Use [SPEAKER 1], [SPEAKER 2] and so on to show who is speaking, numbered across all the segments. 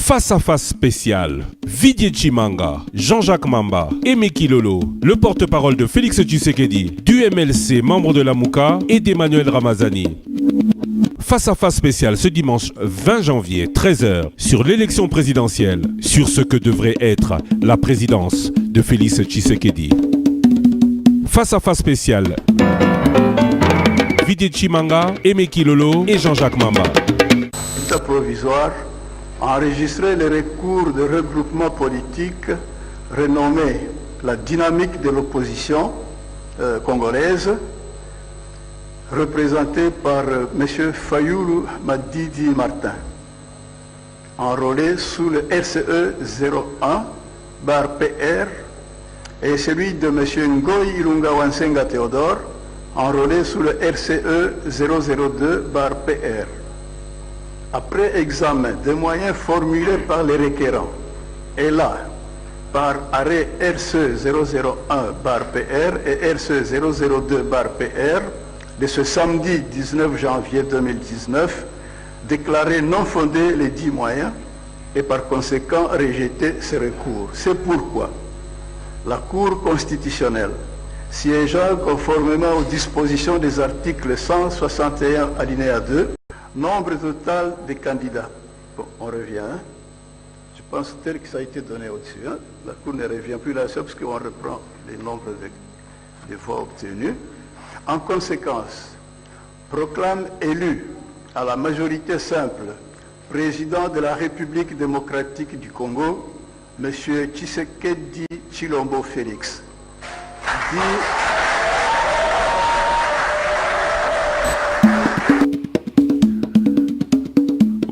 [SPEAKER 1] Face à face spécial, Didier Chimanga, Jean-Jacques Mamba, Aimé Kilolo, le porte-parole de Félix Tshisekedi, du MLC, membre de la Mouka, et d'Emmanuel Ramazani. Face à face spécial ce dimanche 20 janvier, 13h, sur l'élection présidentielle, sur ce que devrait être la présidence de Félix Tshisekedi. Face à face spécial, Didier Chimanga, Aimé Kilolo et Jean-Jacques Mamba.
[SPEAKER 2] État provisoire a enregistré les recours de regroupement politique renommé la dynamique de l'opposition congolaise, représenté par M. Fayoulou Madidi Martin, enrôlé sous le RCE 01 /PR, et celui de M. Ngoy Ilunga Wansenga Théodore, enrôlé sous le RCE 002 /PR. Après examen des moyens formulés par les requérants, et là, par arrêt RCE 001 /PR et RCE 002 /PR, de ce samedi 19 janvier 2019, déclaré non fondé les 10 moyens et par conséquent rejeté ces recours. C'est pourquoi la Cour constitutionnelle, siégeant conformément aux dispositions des articles 161 alinéa 2, nombre total des candidats. Bon, on revient. Hein? Je pense tel que ça a été donné au-dessus. Hein? La Cour ne revient plus là-dessus parce qu'on reprend les nombres de voix obtenus. En conséquence, proclame élu à la majorité simple président de la République démocratique du Congo, M. Tshisekedi Tshilombo Félix.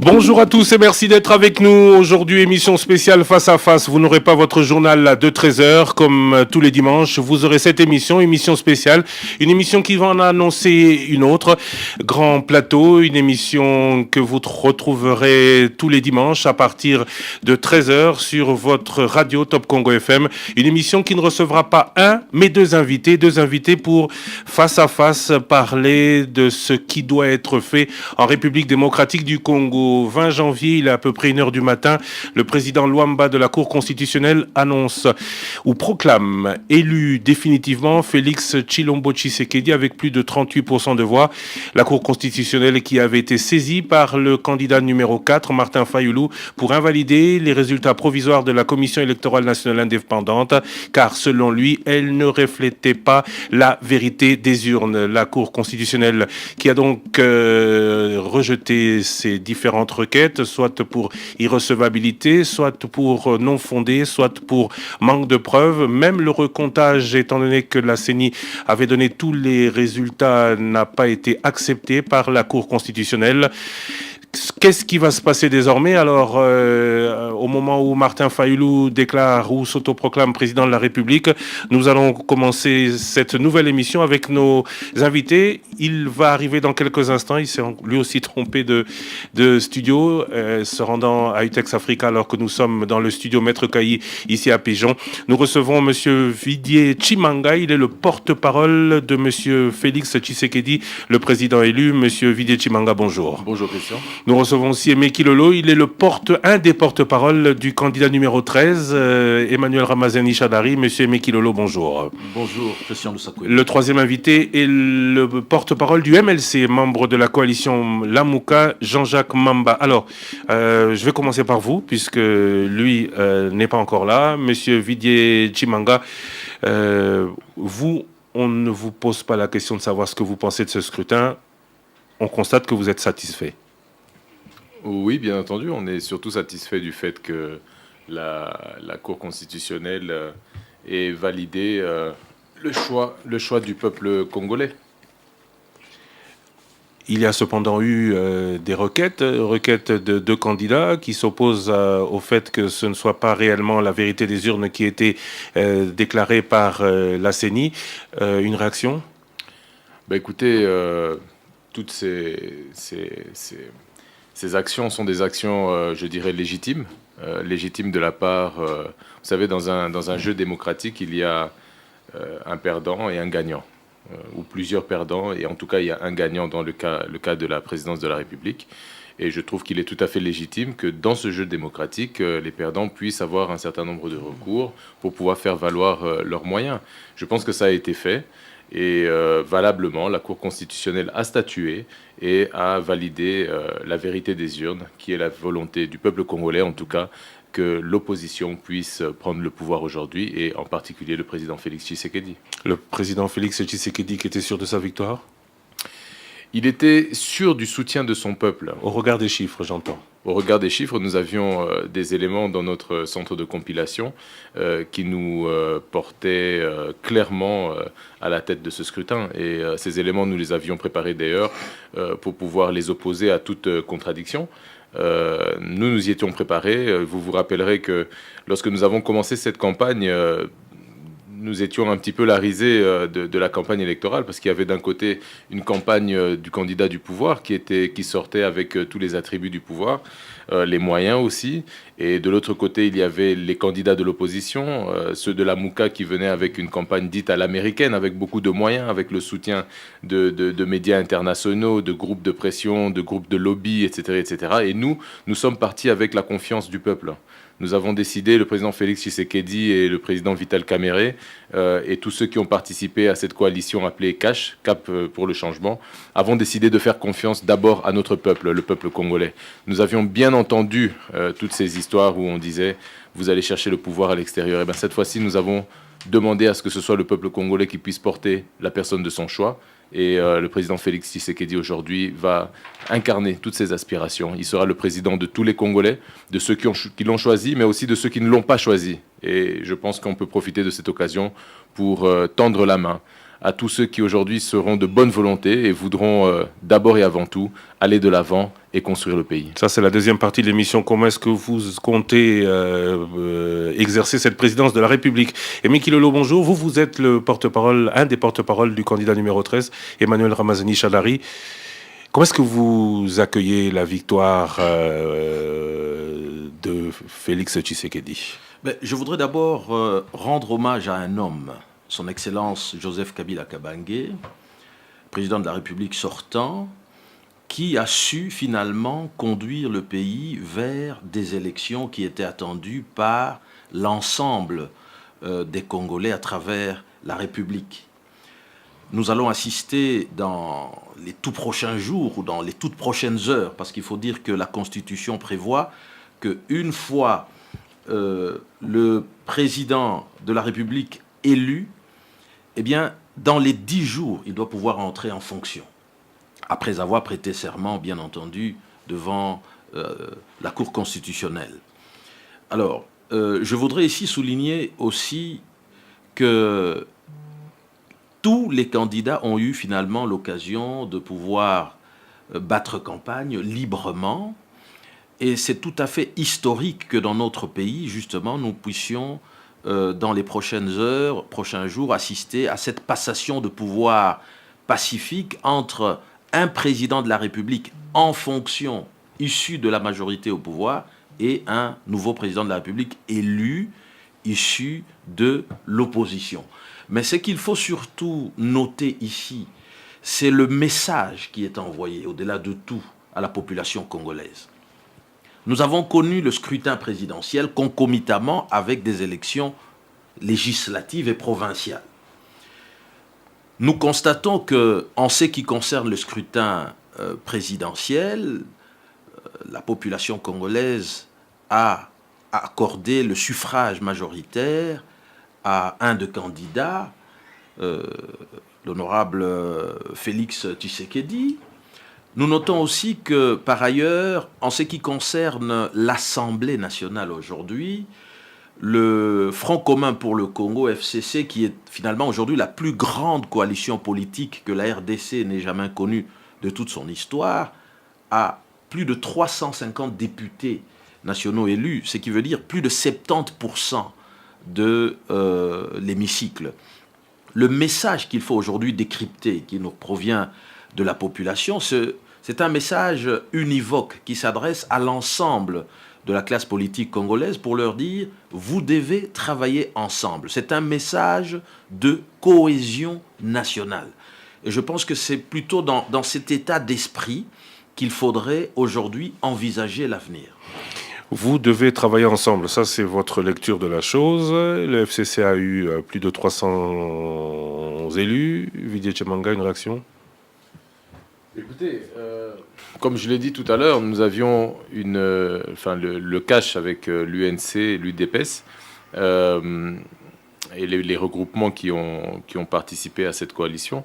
[SPEAKER 1] Bonjour à tous et merci d'être avec nous. Aujourd'hui, émission spéciale face à face. Vous n'aurez pas votre journal de 13h comme tous les dimanches. Vous aurez cette émission spéciale. Une émission qui va en annoncer une autre. Grand plateau, une émission que vous retrouverez tous les dimanches à partir de 13h sur votre radio Top Congo FM. Une émission qui ne recevra pas un, mais deux invités. Deux invités pour face à face parler de ce qui doit être fait en République démocratique du Congo. 20 janvier, il est à peu près 1h du matin, le président Luamba de la Cour constitutionnelle annonce ou proclame élu définitivement Félix Tshilombo Tshisekedi avec plus de 38% de voix. La Cour constitutionnelle qui avait été saisie par le candidat numéro 4, Martin Fayoulou, pour invalider les résultats provisoires de la Commission électorale nationale indépendante, car selon lui, elle ne reflétait pas la vérité des urnes. La Cour constitutionnelle qui a donc rejeté ces différentes requêtes, soit pour irrecevabilité, soit pour non fondé, soit pour manque de preuves. Même le recomptage, étant donné que la CENI avait donné tous les résultats, n'a pas été accepté par la Cour constitutionnelle. Qu'est-ce qui va se passer désormais? Alors, au moment où Martin Fayoulou déclare ou s'autoproclame président de la République, nous allons commencer cette nouvelle émission avec nos invités. Il va arriver dans quelques instants. Il s'est lui aussi trompé de studio, se rendant à UTEX Africa alors que nous sommes dans le studio Maître Kayi, ici à Pigeon. Nous recevons Monsieur Didier Chimanga. Il est le porte-parole de Monsieur Félix Tshisekedi, le président élu. Monsieur Didier Chimanga, bonjour.
[SPEAKER 3] Bonjour, Christian.
[SPEAKER 1] Nous recevons aussi Aimé Kilolo, il est un des porte-parole du candidat numéro 13, Emmanuel Ramazani Chadari. Monsieur Aimé Kilolo, bonjour.
[SPEAKER 3] Bonjour, Christian Lusakwe.
[SPEAKER 1] Le troisième invité est le porte-parole du MLC, membre de la coalition Lamouka, Jean-Jacques Mamba. Alors, je vais commencer par vous, puisque lui n'est pas encore là. Monsieur Didier Chimanga, on ne vous pose pas la question de savoir ce que vous pensez de ce scrutin. On constate que vous êtes satisfait.
[SPEAKER 3] Oui, bien entendu, on est surtout satisfait du fait que la Cour constitutionnelle ait validé le choix du peuple congolais.
[SPEAKER 1] Il y a cependant eu des requêtes de deux candidats qui s'opposent au fait que ce ne soit pas réellement la vérité des urnes qui a été déclarée par la CENI. Une réaction?
[SPEAKER 3] Écoutez, toutes ces actions sont des actions, je dirais, légitimes de la part... vous savez, dans un jeu démocratique, il y a un perdant et un gagnant, ou plusieurs perdants, et en tout cas, il y a un gagnant dans le cas de la présidence de la République. Et je trouve qu'il est tout à fait légitime que dans ce jeu démocratique, les perdants puissent avoir un certain nombre de recours pour pouvoir faire valoir leurs moyens. Je pense que ça a été fait. Et valablement, la Cour constitutionnelle a statué et a validé la vérité des urnes, qui est la volonté du peuple congolais, en tout cas, que l'opposition puisse prendre le pouvoir aujourd'hui, et en particulier le président Félix Tshisekedi.
[SPEAKER 1] Le président Félix Tshisekedi qui était sûr de sa victoire?
[SPEAKER 3] Il était sûr du soutien de son peuple.
[SPEAKER 1] Au regard des chiffres, j'entends.
[SPEAKER 3] Au regard des chiffres, nous avions des éléments dans notre centre de compilation qui nous portaient clairement à la tête de ce scrutin. Et ces éléments, nous les avions préparés d'ailleurs pour pouvoir les opposer à toute contradiction. Nous y étions préparés. Vous vous rappellerez que lorsque nous avons commencé cette campagne, nous étions un petit peu la risée de la campagne électorale, parce qu'il y avait d'un côté une campagne du candidat du pouvoir qui sortait avec tous les attributs du pouvoir, les moyens aussi, et de l'autre côté il y avait les candidats de l'opposition, ceux de la Mouka qui venaient avec une campagne dite à l'américaine, avec beaucoup de moyens, avec le soutien de médias internationaux, de groupes de pression, de groupes de lobby, etc., etc. Et nous sommes partis avec la confiance du peuple. Nous avons décidé, le président Félix Tshisekedi et le président Vital Kamerhe et tous ceux qui ont participé à cette coalition appelée CACH, Cap pour le changement, avons décidé de faire confiance d'abord à notre peuple, le peuple congolais. Nous avions bien entendu toutes ces histoires où on disait « vous allez chercher le pouvoir à l'extérieur ». Et bien cette fois-ci, nous avons demandé à ce que ce soit le peuple congolais qui puisse porter la personne de son choix. Et le président Félix Tshisekedi aujourd'hui va incarner toutes ces aspirations. Il sera le président de tous les Congolais, de ceux qui l'ont choisi, mais aussi de ceux qui ne l'ont pas choisi. Et je pense qu'on peut profiter de cette occasion pour tendre la main à tous ceux qui aujourd'hui seront de bonne volonté et voudront d'abord et avant tout aller de l'avant et construire le pays.
[SPEAKER 1] Ça, c'est la deuxième partie de l'émission. Comment est-ce que vous comptez exercer cette présidence de la République? Aimé Kilolo, bonjour. Vous êtes le porte-parole, un des porte-parole du candidat numéro 13, Emmanuel Ramazani Shadari. Comment est-ce que vous accueillez la victoire de Félix Tshisekedi?
[SPEAKER 4] Je voudrais d'abord rendre hommage à un homme, son Excellence Joseph Kabila Kabange, président de la République sortant, qui a su finalement conduire le pays vers des élections qui étaient attendues par l'ensemble des Congolais à travers la République. Nous allons assister dans les tout prochains jours ou dans les toutes prochaines heures, parce qu'il faut dire que la Constitution prévoit qu'une fois le président de la République élu, eh bien, dans les 10 jours, il doit pouvoir entrer en fonction, après avoir prêté serment, bien entendu, devant la Cour constitutionnelle. Alors, je voudrais ici souligner aussi que tous les candidats ont eu finalement l'occasion de pouvoir battre campagne librement, et c'est tout à fait historique que dans notre pays, justement, nous puissions dans les prochaines heures, prochains jours, assister à cette passation de pouvoir pacifique entre un président de la République en fonction, issu de la majorité au pouvoir, et un nouveau président de la République élu, issu de l'opposition. Mais ce qu'il faut surtout noter ici, c'est le message qui est envoyé, au-delà de tout, à la population congolaise. Nous avons connu le scrutin présidentiel concomitamment avec des élections législatives et provinciales. Nous constatons que, en ce qui concerne le scrutin présidentiel, la population congolaise a accordé le suffrage majoritaire à un des candidats, l'honorable Félix Tshisekedi. Nous notons aussi que, par ailleurs, en ce qui concerne l'Assemblée nationale aujourd'hui, le Front commun pour le Congo, FCC, qui est finalement aujourd'hui la plus grande coalition politique que la RDC n'ait jamais connue de toute son histoire, a plus de 350 députés nationaux élus, ce qui veut dire plus de 70% de l'hémicycle. Le message qu'il faut aujourd'hui décrypter, qui nous provient de la population, c'est un message univoque qui s'adresse à l'ensemble de la classe politique congolaise pour leur dire « vous devez travailler ensemble ». C'est un message de cohésion nationale. Et je pense que c'est plutôt dans cet état d'esprit qu'il faudrait aujourd'hui envisager l'avenir.
[SPEAKER 1] Vous devez travailler ensemble, ça c'est votre lecture de la chose. Le FCC a eu plus de 300 élus. Didier Tchimanga, une réaction?
[SPEAKER 3] Écoutez, comme je l'ai dit tout à l'heure, nous avions le cash avec l'UNC et l'UDPS et les regroupements qui ont participé à cette coalition.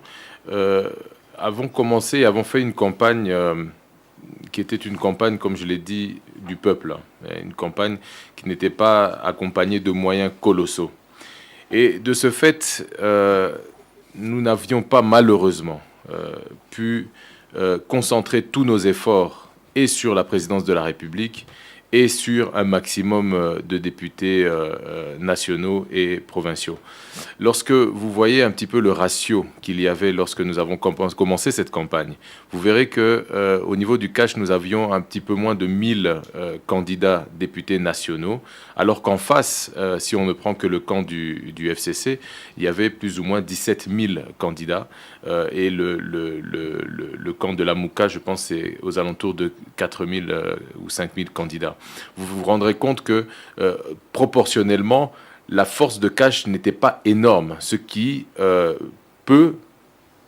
[SPEAKER 3] Avons fait une campagne qui était une campagne, comme je l'ai dit, du peuple. Une campagne qui n'était pas accompagnée de moyens colossaux. Et de ce fait, nous n'avions pas malheureusement pu concentrer tous nos efforts et sur la présidence de la République et sur un maximum de députés nationaux et provinciaux. Lorsque vous voyez un petit peu le ratio qu'il y avait lorsque nous avons commencé cette campagne, vous verrez que au niveau du cash, nous avions un petit peu moins de 1000 candidats députés nationaux, alors qu'en face, si on ne prend que le camp du FCC, il y avait plus ou moins 17 000 candidats, et le camp de la Mouka, je pense, c'est aux alentours de 4 000 ou 5 000 candidats. Vous vous rendrez compte que proportionnellement, la force de cash n'était pas énorme, ce qui peut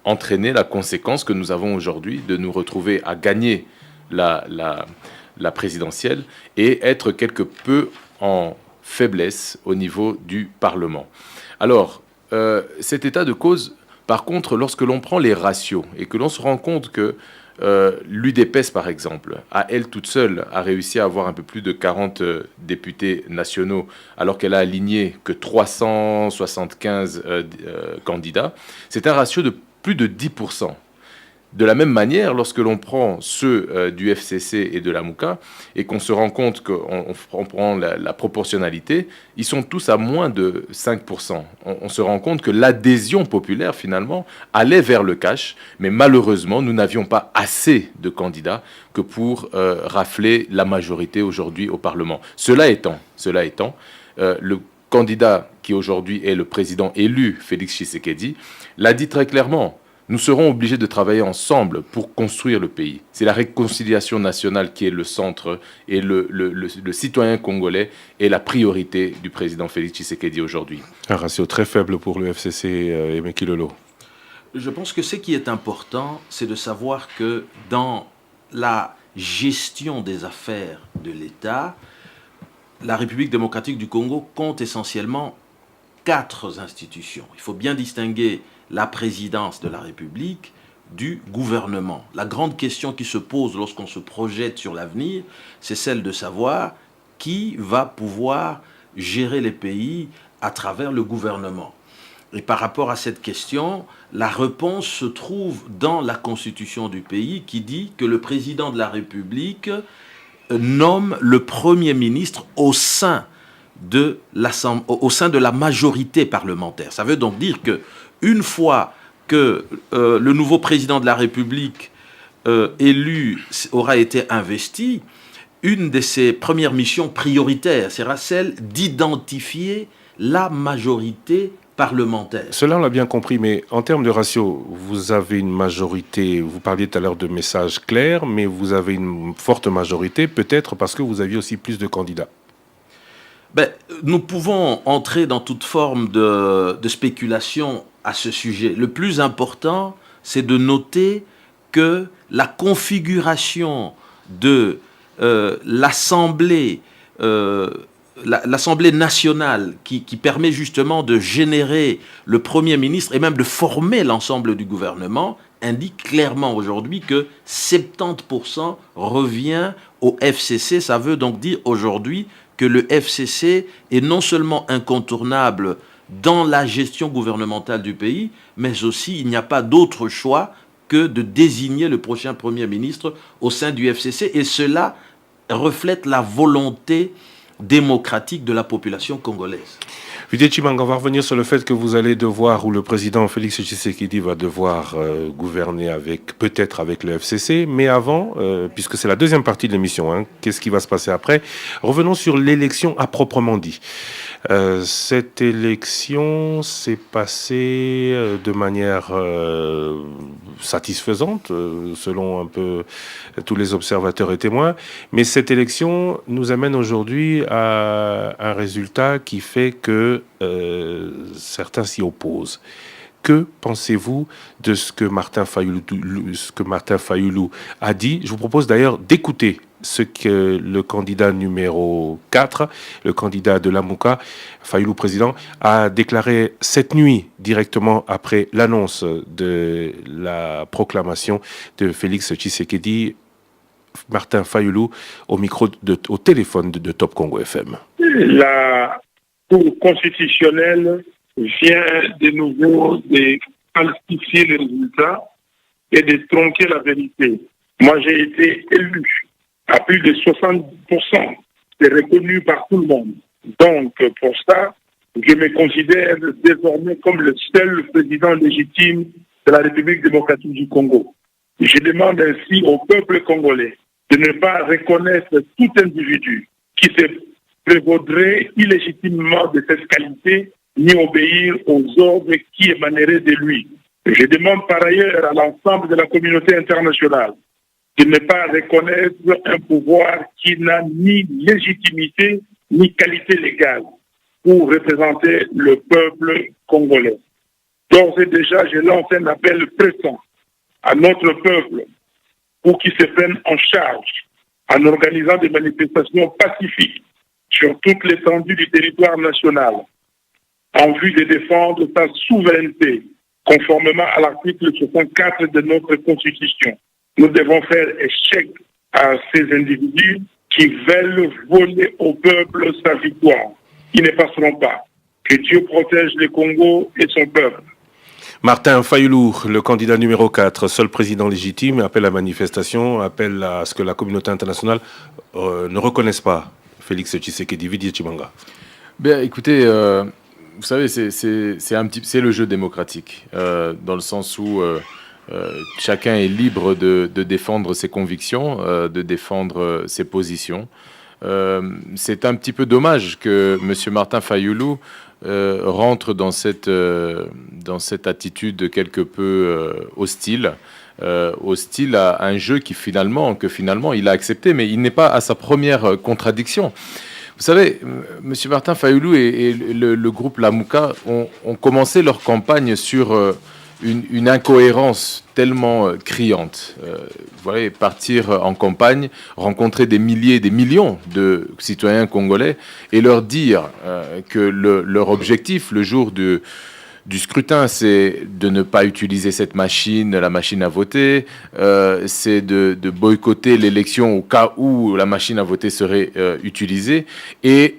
[SPEAKER 3] entraîner la conséquence que nous avons aujourd'hui de nous retrouver à gagner la présidentielle et être quelque peu en faiblesse au niveau du Parlement. Alors, cet état de cause, par contre, lorsque l'on prend les ratios et que l'on se rend compte que l'UDPS, par exemple, à elle toute seule, a réussi à avoir un peu plus de 40 députés nationaux, alors qu'elle a aligné que 375 candidats. C'est un ratio de plus de 10%. De la même manière, lorsque l'on prend ceux du FCC et de la Mouka, et qu'on se rend compte qu'on prend la proportionnalité, ils sont tous à moins de 5%. On se rend compte que l'adhésion populaire, finalement, allait vers le cash, mais malheureusement, nous n'avions pas assez de candidats que pour rafler la majorité aujourd'hui au Parlement. Cela étant, le candidat qui aujourd'hui est le président élu, Félix Tshisekedi, l'a dit très clairement. Nous serons obligés de travailler ensemble pour construire le pays. C'est la réconciliation nationale qui est le centre et le citoyen congolais est la priorité du président Félix Tshisekedi aujourd'hui.
[SPEAKER 1] Un ratio très faible pour le FCC, Emeki Lolo.
[SPEAKER 4] Je pense que ce qui est important, c'est de savoir que dans la gestion des affaires de l'État, la République démocratique du Congo compte essentiellement 4 institutions. Il faut bien distinguer la présidence de la République du gouvernement. La grande question qui se pose lorsqu'on se projette sur l'avenir, c'est celle de savoir qui va pouvoir gérer les pays à travers le gouvernement. Et par rapport à cette question, la réponse se trouve dans la constitution du pays qui dit que le président de la République nomme le Premier ministre au sein de la majorité parlementaire. Ça veut donc dire que une fois que le nouveau président de la République élu aura été investi, une de ses premières missions prioritaires sera celle d'identifier la majorité parlementaire.
[SPEAKER 1] Cela, on l'a bien compris, mais en termes de ratio, vous avez une majorité, vous parliez tout à l'heure de messages clairs, mais vous avez une forte majorité, peut-être parce que vous aviez aussi plus de candidats.
[SPEAKER 4] Nous pouvons entrer dans toute forme de spéculation à ce sujet. Le plus important, c'est de noter que la configuration de l'Assemblée nationale qui permet justement de générer le Premier ministre et même de former l'ensemble du gouvernement indique clairement aujourd'hui que 70% revient au FCC. Ça veut donc dire aujourd'hui que le FCC est non seulement incontournable dans la gestion gouvernementale du pays, mais aussi il n'y a pas d'autre choix que de désigner le prochain Premier ministre au sein du FCC. Et cela reflète la volonté démocratique de la population congolaise.
[SPEAKER 1] Didier Tchimanga, on va revenir sur le fait que vous allez devoir, ou le président Félix Tshisekedi va devoir gouverner peut-être avec le FCC, mais avant, puisque c'est la deuxième partie de l'émission, qu'est-ce qui va se passer après? Revenons sur l'élection à proprement dit. Cette élection s'est passée de manière satisfaisante, selon un peu tous les observateurs et témoins. Mais cette élection nous amène aujourd'hui à un résultat qui fait que certains s'y opposent. Que pensez-vous de ce que Martin Fayulu a dit? Je vous propose d'ailleurs d'écouter ce que le candidat numéro 4, le candidat de l'Amouka, Fayulu président, a déclaré cette nuit, directement après l'annonce de la proclamation de Félix Tshisekedi. Martin Fayulu au téléphone de Top Congo FM.
[SPEAKER 5] La Cour constitutionnelle vient de nouveau de falsifier les résultats et de tronquer la vérité. Moi, j'ai été élu à plus de 60%. C'est reconnu par tout le monde. Donc, pour ça, je me considère désormais comme le seul président légitime de la République démocratique du Congo. Je demande ainsi au peuple congolais de ne pas reconnaître tout individu qui se prévaudrait illégitimement de cette qualité ni obéir aux ordres qui émaneraient de lui. Je demande par ailleurs à l'ensemble de la communauté internationale de ne pas reconnaître un pouvoir qui n'a ni légitimité ni qualité légale pour représenter le peuple congolais. D'ores et déjà, je lance un appel pressant à notre peuple pour qu'il se prenne en charge en organisant des manifestations pacifiques sur toute l'étendue du territoire national en vue de défendre sa souveraineté conformément à l'article 64 de notre Constitution. Nous devons faire échec à ces individus qui veulent voler au peuple sa victoire. Ils ne passeront pas. Que Dieu protège le Congo et son peuple.
[SPEAKER 1] Martin Fayulu, le candidat numéro 4, seul président légitime, appelle à manifestation, appelle à ce que la communauté internationale ne reconnaisse pas Félix Tshisekedi. Didier Tshibanga.
[SPEAKER 3] Bien, écoutez, vous savez, c'est le jeu démocratique, dans le sens où chacun est libre de défendre ses convictions, de défendre ses positions. C'est un petit peu dommage que M. Martin Fayulu rentre dans cette attitude quelque peu hostile à un jeu que finalement il a accepté, mais il n'est pas à sa première contradiction. Vous savez, M. Martin Fayulu et le groupe Lamouka ont commencé leur campagne sur une incohérence tellement criante. Vous voyez, partir en campagne, rencontrer des milliers, des millions de citoyens congolais et leur dire que leur objectif, le jour du scrutin, c'est de ne pas utiliser cette machine, la machine à voter, c'est de boycotter l'élection au cas où la machine à voter serait utilisée. Et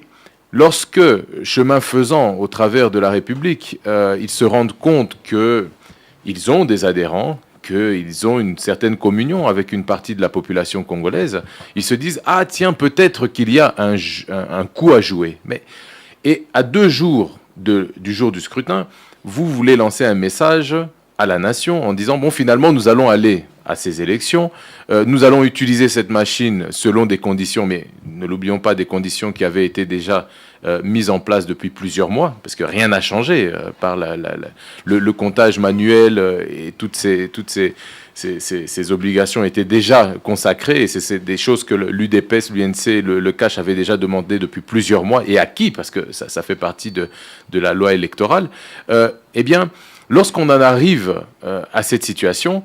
[SPEAKER 3] lorsque, chemin faisant, au travers de la République, ils se rendent compte qu'ils ont des adhérents, qu'ils ont une certaine communion avec une partie de la population congolaise, ils se disent « Ah tiens, peut-être qu'il y a un coup à jouer ». Et à 2 jours du jour du scrutin, vous voulez lancer un message à la nation en disant « Bon, finalement, nous allons aller à ces élections, nous allons utiliser cette machine selon des conditions, mais ne l'oublions pas, des conditions qui avaient été déjà mises en place depuis plusieurs mois, parce que rien n'a changé par le comptage manuel et toutes ces obligations étaient déjà consacrées, et c'est des choses que l'UDPS, l'UNC, le CACH avaient déjà demandé depuis plusieurs mois et acquis, parce que ça fait partie de la loi électorale. Eh bien, lorsqu'on en arrive à cette situation,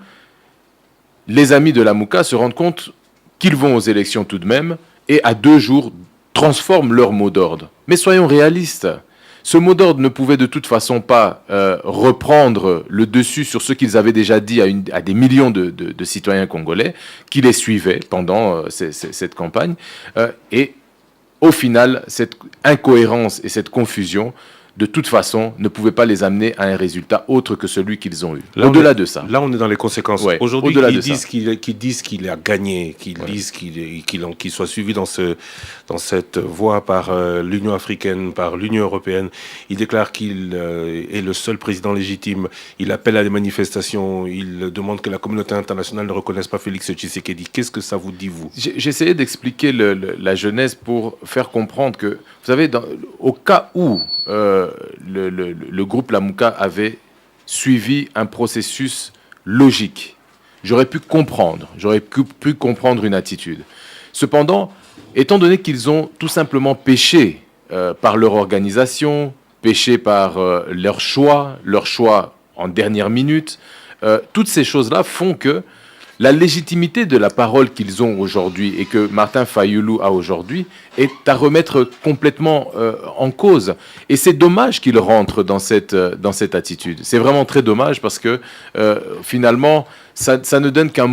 [SPEAKER 3] les amis de la Mouka se rendent compte qu'ils vont aux élections tout de même, et à 2 jours transforment leur mot d'ordre. Mais soyons réalistes. Ce mot d'ordre ne pouvait de toute façon pas reprendre le dessus sur ce qu'ils avaient déjà dit à des millions de citoyens congolais qui les suivaient pendant cette campagne. Et au final, cette incohérence et cette confusion de toute façon, ne pouvaient pas les amener à un résultat autre que celui qu'ils ont eu. Au-delà de ça.
[SPEAKER 1] Là, on est dans les conséquences.
[SPEAKER 3] Ouais,
[SPEAKER 1] Aujourd'hui,
[SPEAKER 3] au-delà
[SPEAKER 1] ils
[SPEAKER 3] de
[SPEAKER 1] disent
[SPEAKER 3] ça.
[SPEAKER 1] qu'ils disent qu'il a gagné, qu'ils disent qu'il soit suivi dans cette voie par l'Union africaine, par l'Union européenne. Il déclare qu'il est le seul président légitime. Il appelle à des manifestations. Il demande que la communauté internationale ne reconnaisse pas Félix Tshisekedi. Qu'est-ce que ça vous dit, vous?
[SPEAKER 3] J'ai essayé d'expliquer la genèse pour faire comprendre que, vous savez, au cas où le groupe Lamuka avait suivi un processus logique, j'aurais pu comprendre une attitude. Cependant, étant donné qu'ils ont tout simplement péché par leur organisation, péché par leur choix en dernière minute, toutes ces choses-là font que la légitimité de la parole qu'ils ont aujourd'hui et que Martin Fayulu a aujourd'hui est à remettre complètement en cause. Et c'est dommage qu'il rentre dans cette attitude. C'est vraiment très dommage parce que finalement, ça ne donne qu'une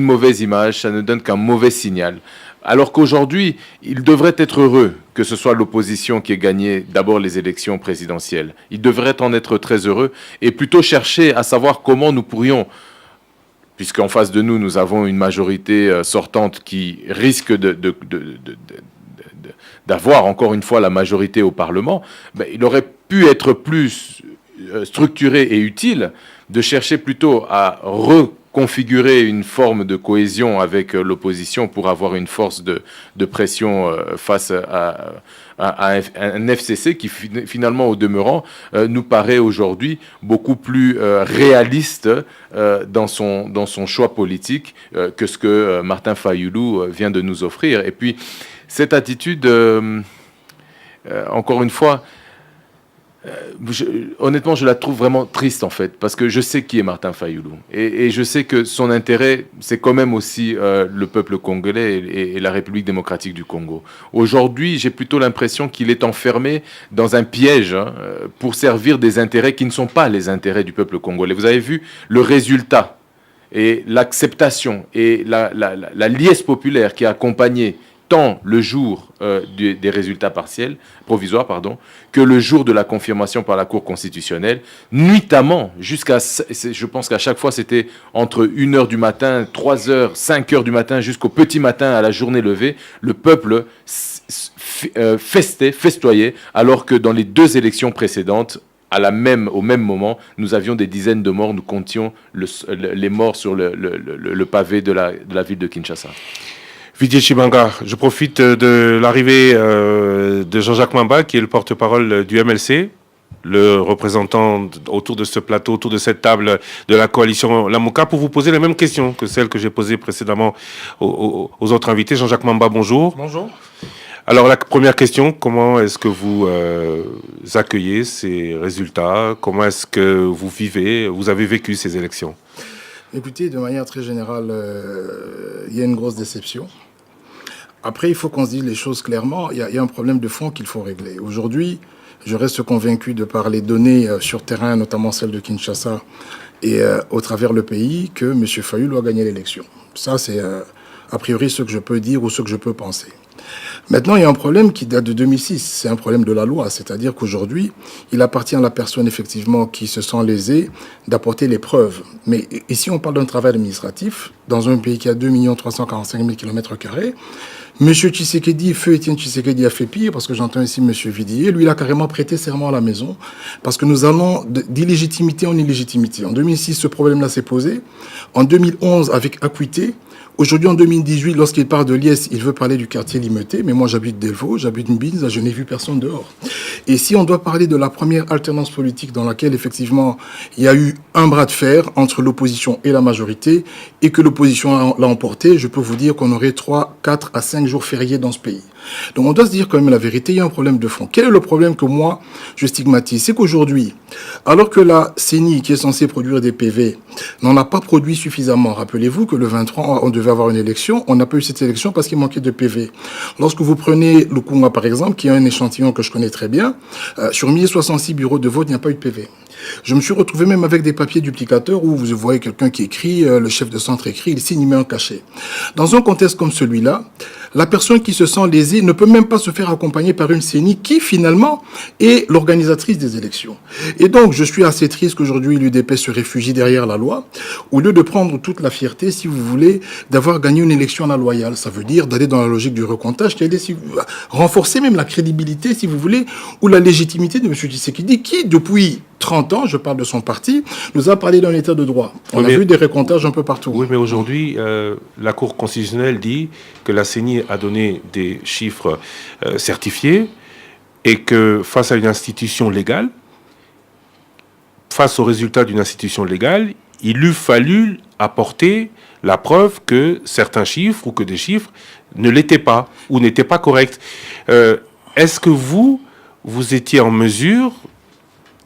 [SPEAKER 3] mauvaise image, ça ne donne qu'un mauvais signal. Alors qu'aujourd'hui, il devrait être heureux que ce soit l'opposition qui ait gagné d'abord les élections présidentielles. Il devrait en être très heureux et plutôt chercher à savoir comment nous pourrions, puisqu'en face de nous, nous avons une majorité sortante qui risque d'avoir encore une fois la majorité au Parlement, ben, il aurait pu être plus structuré et utile de chercher plutôt à reconfigurer une forme de cohésion avec l'opposition pour avoir une force de pression face à un FCC qui finalement au demeurant nous paraît aujourd'hui beaucoup plus réaliste dans son choix politique que ce que Martin Fayulu vient de nous offrir. Et puis cette attitude, encore une fois, honnêtement, je la trouve vraiment triste en fait, parce que je sais qui est Martin Fayulu et je sais que son intérêt, c'est quand même aussi le peuple congolais et la République démocratique du Congo. Aujourd'hui, j'ai plutôt l'impression qu'il est enfermé dans un piège pour servir des intérêts qui ne sont pas les intérêts du peuple congolais. Vous avez vu le résultat et l'acceptation et la liesse populaire qui a accompagné tant le jour des résultats provisoires, que le jour de la confirmation par la Cour constitutionnelle, nuitamment, je pense qu'à chaque fois c'était entre 1h du matin, 3h, 5h du matin, jusqu'au petit matin à la journée levée, le peuple festoyait, alors que dans les deux élections précédentes, au même moment, nous avions des dizaines de morts, nous comptions les morts sur le pavé de la ville de Kinshasa.
[SPEAKER 1] Vijay Chibanga, je profite de l'arrivée de Jean-Jacques Mamba, qui est le porte-parole du MLC, le représentant autour de ce plateau, autour de cette table de la coalition Lamuka, pour vous poser la même question que celle que j'ai posée précédemment aux autres invités. Jean-Jacques Mamba, bonjour.
[SPEAKER 6] Bonjour.
[SPEAKER 1] Alors la première question, comment est-ce que vous accueillez ces résultats? Comment est-ce que vous avez vécu ces élections?
[SPEAKER 6] Écoutez, de manière très générale, il y a une grosse déception. Après, il faut qu'on se dise les choses clairement. Il y a un problème de fond qu'il faut régler. Aujourd'hui, je reste convaincu de par les données sur terrain, notamment celles de Kinshasa et au travers le pays, que M. Fayulu a gagné l'élection. Ça, c'est a priori ce que je peux dire ou ce que je peux penser. Maintenant, il y a un problème qui date de 2006. C'est un problème de la loi. C'est-à-dire qu'aujourd'hui, il appartient à la personne, effectivement, qui se sent lésée, d'apporter les preuves. Mais ici, on parle d'un travail administratif dans un pays qui a 2 345 000 km². M. Tshisekedi, feu Étienne Tshisekedi, a fait pire, parce que j'entends ici M. Vidier. Lui, il a carrément prêté serment à la maison, parce que nous allons d'illégitimité en illégitimité. En 2006, ce problème-là s'est posé. En 2011, avec acuité. Aujourd'hui, en 2018, lorsqu'il parle de Liesse, il veut parler du quartier Limeuté, mais moi j'habite Delvaux, j'habite Mbinza, je n'ai vu personne dehors. Et si on doit parler de la première alternance politique dans laquelle effectivement il y a eu un bras de fer entre l'opposition et la majorité, et que l'opposition l'a emporté, je peux vous dire qu'on aurait 3, 4 à 5 jours fériés dans ce pays. Donc on doit se dire quand même la vérité, il y a un problème de fond. Quel est le problème que moi je stigmatise? C'est qu'aujourd'hui, alors que la CENI, qui est censée produire des PV, n'en a pas produit suffisamment. Rappelez-vous que le 23, on devait avoir une élection, on n'a pas eu cette élection parce qu'il manquait de PV. Lorsque vous prenez Lukunga par exemple, qui est un échantillon que je connais très bien, sur 1066 bureaux de vote, il n'y a pas eu de PV. Je me suis retrouvé même avec des papiers duplicateurs où vous voyez quelqu'un qui écrit, le chef de centre écrit, il signe, il met un cachet. Dans un contexte comme celui-là, la personne qui se sent lésée ne peut même pas se faire accompagner par une CENI qui, finalement, est l'organisatrice des élections. Et donc, je suis assez triste qu'aujourd'hui, l'UDP se réfugie derrière la loi, au lieu de prendre toute la fierté, si vous voulez, d'avoir gagné une élection à la loyale. Ça veut dire d'aller dans la logique du recomptage, qui a renforcer même la crédibilité, si vous voulez, ou la légitimité de M. Tshisekedi, qui, depuis 30 ans, je parle de son parti, nous a parlé d'un état de droit. On a vu des recomptages un peu partout.
[SPEAKER 1] Oui, mais aujourd'hui, la Cour constitutionnelle dit que la CENI a donné des chiffres certifiés et que face à une institution légale, face aux résultats d'une institution légale, il eût fallu apporter la preuve que certains chiffres ou que des chiffres ne l'étaient pas ou n'étaient pas corrects. Est-ce que vous étiez en mesure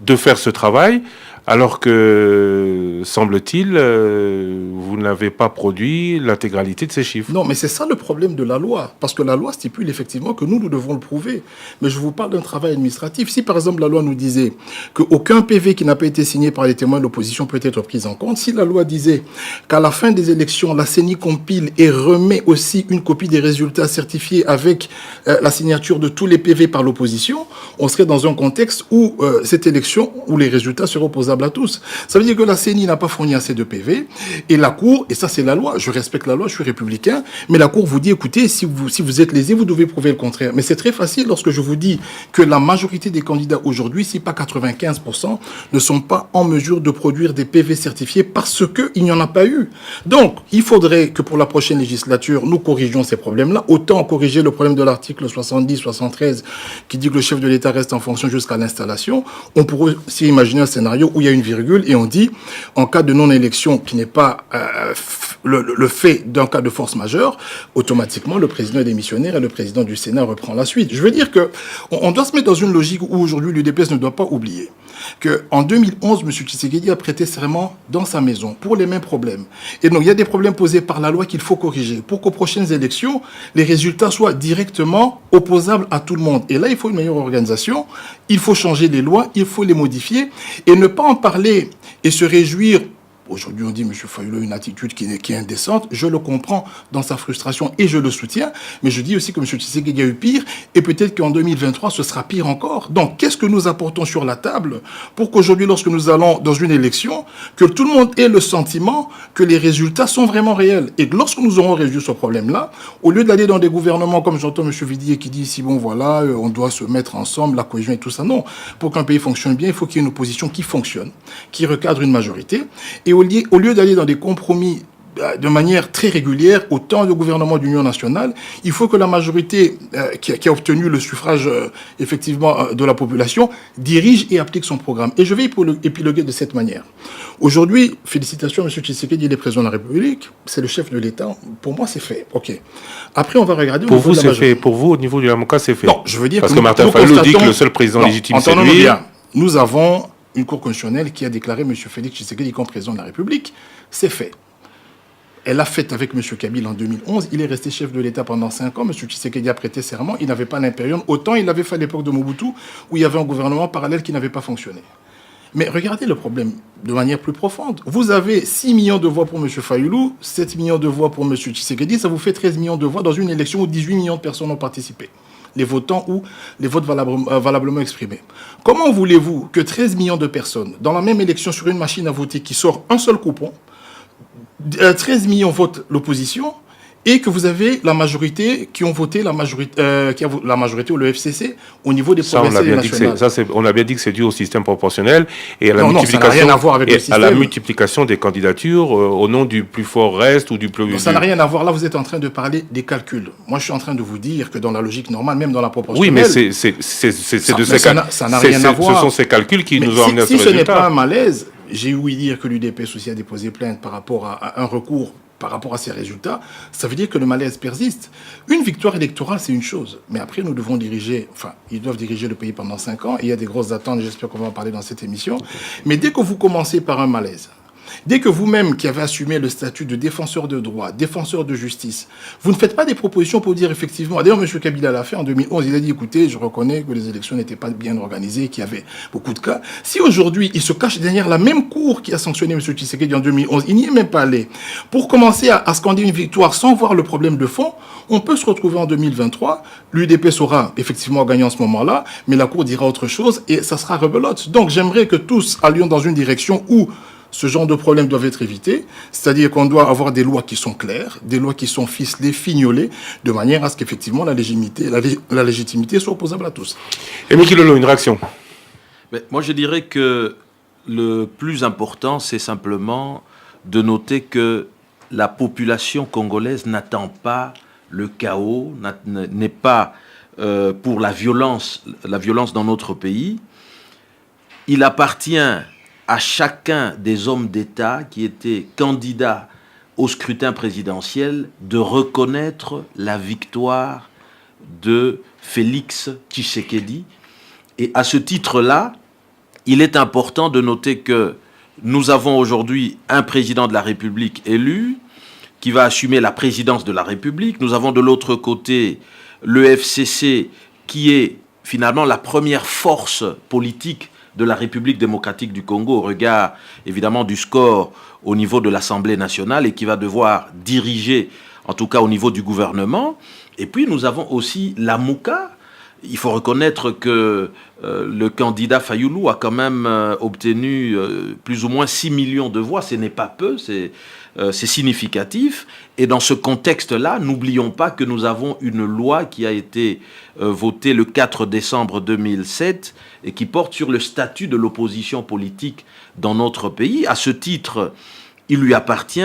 [SPEAKER 1] de faire ce travail alors que, semble-t-il, vous n'avez pas produit l'intégralité de ces chiffres?
[SPEAKER 6] Non, mais c'est ça le problème de la loi. Parce que la loi stipule effectivement que nous devons le prouver. Mais je vous parle d'un travail administratif. Si, par exemple, la loi nous disait qu'aucun PV qui n'a pas été signé par les témoins de l'opposition peut être pris en compte, si la loi disait qu'à la fin des élections, la CENI compile et remet aussi une copie des résultats certifiés avec la signature de tous les PV par l'opposition, on serait dans un contexte où cette élection, où les résultats seraient opposables à tous. Ça veut dire que la CENI n'a pas fourni assez de PV et la Cour, et ça c'est la loi, je respecte la loi, je suis républicain, mais la Cour vous dit, écoutez, si vous êtes lésé, vous devez prouver le contraire. Mais c'est très facile lorsque je vous dis que la majorité des candidats aujourd'hui, si pas 95%, ne sont pas en mesure de produire des PV certifiés parce qu'il n'y en a pas eu. Donc, il faudrait que pour la prochaine législature, nous corrigions ces problèmes-là. Autant corriger le problème de l'article 70-73 qui dit que le chef de l'État reste en fonction jusqu'à l'installation. On pourrait aussi imaginer un scénario où il y a une virgule et on dit, en cas de non-élection qui n'est pas le fait d'un cas de force majeure, automatiquement le président est démissionnaire et le président du Sénat reprend la suite. Je veux dire que on doit se mettre dans une logique où aujourd'hui l'UDPS ne doit pas oublier qu'en 2011, M. Tshisekedi a prêté serment dans sa maison pour les mêmes problèmes. Et donc il y a des problèmes posés par la loi qu'il faut corriger pour qu'aux prochaines élections, les résultats soient directement opposables à tout le monde. Et là, il faut une meilleure organisation, il faut changer les lois, il faut les modifier et ne pas en parler et se réjouir. Aujourd'hui, on dit, M. Fayulu a une attitude qui est indécente. Je le comprends dans sa frustration et je le soutiens. Mais je dis aussi que M. Tshisekedi a eu pire et peut-être qu'en 2023, ce sera pire encore. Donc, qu'est-ce que nous apportons sur la table pour qu'aujourd'hui, lorsque nous allons dans une élection, que tout le monde ait le sentiment que les résultats sont vraiment réels. Et que lorsque nous aurons résolu ce problème-là, au lieu d'aller dans des gouvernements, comme j'entends M. Vidier qui dit ici, bon voilà, on doit se mettre ensemble, la cohésion et tout ça. Non. Pour qu'un pays fonctionne bien, il faut qu'il y ait une opposition qui fonctionne, qui recadre une majorité. Et au lieu d'aller dans des compromis de manière très régulière, au temps du gouvernement d'union nationale, il faut que la majorité qui a obtenu le suffrage effectivement de la population dirige et applique son programme. Et je vais épiloguer de cette manière. Aujourd'hui, félicitations à M. Tshisekedi, il est président de la République, c'est le chef de l'État. Pour moi, c'est fait. OK. Après, on va regarder...
[SPEAKER 1] Pour vous, c'est fait. Pour vous, au niveau du Lamoka, c'est fait.
[SPEAKER 6] Non, je veux dire
[SPEAKER 1] parce que Martin Fayulu dit que le seul président légitime, c'est lui.
[SPEAKER 6] Bien. Nous avons une cour constitutionnelle qui a déclaré M. Félix Tshisekedi comme président de la République. C'est fait. Elle l'a fait avec M. Kabila en 2011. Il est resté chef de l'État pendant 5 ans. M. Tshisekedi a prêté serment. Il n'avait pas l'impérium. Autant il l'avait fait à l'époque de Mobutu, où il y avait un gouvernement parallèle qui n'avait pas fonctionné. Mais regardez le problème de manière plus profonde. Vous avez 6 millions de voix pour M. Fayulu, 7 millions de voix pour M. Tshisekedi. Ça vous fait 13 millions de voix dans une élection où 18 millions de personnes ont participé. Les votants ou les votes valablement exprimés. Comment voulez-vous que 13 millions de personnes, dans la même élection sur une machine à voter qui sort un seul coupon, 13 millions votent l'opposition, et que vous avez la majorité qui ont voté la majorité ou le FCC au niveau des provinciales et nationales.
[SPEAKER 1] On a bien dit que c'est dû au système proportionnel et à la multiplication,
[SPEAKER 6] ça n'a rien à voir avec le système.
[SPEAKER 1] À la multiplication des candidatures au nom du plus fort reste ou du plus...
[SPEAKER 6] Non, ça n'a rien à voir. Là, vous êtes en train de parler des calculs. Moi, je suis en train de vous dire que dans la logique normale, même dans la proportionnelle...
[SPEAKER 1] Oui, mais ça n'a rien à voir. Ce sont ces calculs qui nous ont amené à ce résultat.
[SPEAKER 6] Si ce n'est pas un malaise, j'ai ouï dire que l'UDPS aussi a déposé plainte par rapport à un recours par rapport à ces résultats, ça veut dire que le malaise persiste. Une victoire électorale, c'est une chose. Mais après, nous devons ils doivent diriger le pays pendant 5 ans. Et il y a des grosses attentes, j'espère qu'on va en parler dans cette émission. Mais dès que vous commencez par un malaise, Dès que vous-même, qui avez assumé le statut de défenseur de droit, défenseur de justice, vous ne faites pas des propositions pour dire effectivement, d'ailleurs M. Kabila l'a fait en 2011, il a dit écoutez, je reconnais que les élections n'étaient pas bien organisées, qu'il y avait beaucoup de cas. Si aujourd'hui il se cache derrière la même cour qui a sanctionné M. Tshisekedi en 2011, il n'y est même pas allé, pour commencer à scander une victoire sans voir le problème de fond, on peut se retrouver en 2023, l'UDP saura effectivement gagner en ce moment-là, mais la cour dira autre chose et ça sera rebelote. Donc j'aimerais que tous allions dans une direction où ce genre de problèmes doivent être évités, c'est-à-dire qu'on doit avoir des lois qui sont claires, des lois qui sont ficelées, fignolées, de manière à ce qu'effectivement la légitimité soit opposable à tous.
[SPEAKER 1] Et Miki Lolo, une réaction?
[SPEAKER 4] Mais moi je dirais que le plus important, c'est simplement de noter que la population congolaise n'attend pas le chaos, n'est pas pour la violence dans notre pays. Il appartient à chacun des hommes d'État qui étaient candidats au scrutin présidentiel de reconnaître la victoire de Félix Tshisekedi. Et à ce titre-là, il est important de noter que nous avons aujourd'hui un président de la République élu qui va assumer la présidence de la République. Nous avons de l'autre côté le FCC qui est finalement la première force politique de la République démocratique du Congo au regard évidemment du score au niveau de l'Assemblée nationale et qui va devoir diriger en tout cas au niveau du gouvernement. Et puis nous avons aussi la Mouka. Il faut reconnaître que le candidat Fayoulou a quand même obtenu plus ou moins 6 millions de voix. Ce n'est pas peu, c'est significatif. Et dans ce contexte-là, n'oublions pas que nous avons une loi qui a été votée le 4 décembre 2007 et qui porte sur le statut de l'opposition politique dans notre pays. À ce titre, il lui appartient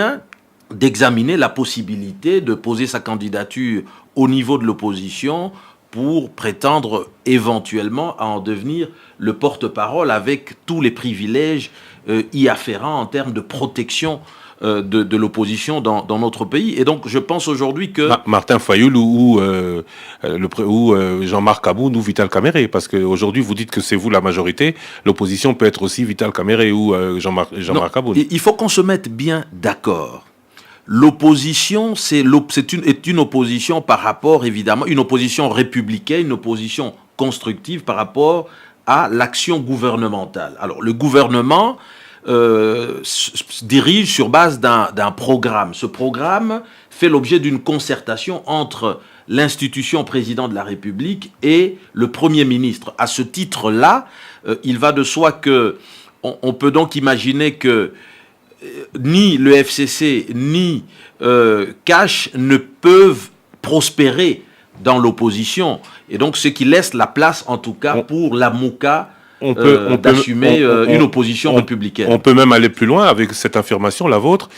[SPEAKER 4] d'examiner la possibilité de poser sa candidature au niveau de l'opposition pour prétendre éventuellement à en devenir le porte-parole avec tous les privilèges y afférents en termes de protection de l'opposition dans notre pays. Et donc, je pense aujourd'hui que...
[SPEAKER 1] Martin Fayoulou ou Jean-Marc Aboun ou Vital Kamerhe, parce qu'aujourd'hui, vous dites que c'est vous la majorité, l'opposition peut être aussi Vital Kamerhe ou Jean-Marc Aboun.
[SPEAKER 4] Il faut qu'on se mette bien d'accord. L'opposition, est une opposition par rapport, évidemment, une opposition républicaine, une opposition constructive par rapport à l'action gouvernementale. Alors, le gouvernement dirige sur base d'un programme. Ce programme fait l'objet d'une concertation entre l'institution président de la République et le Premier ministre. À ce titre-là, il va de soi que on peut donc imaginer que ni le FCC ni Cash ne peuvent prospérer dans l'opposition. Et donc, ce qui laisse la place, en tout cas, pour la Mouka d'assumer une opposition républicaine.
[SPEAKER 1] On peut même aller plus loin avec cette affirmation, la vôtre.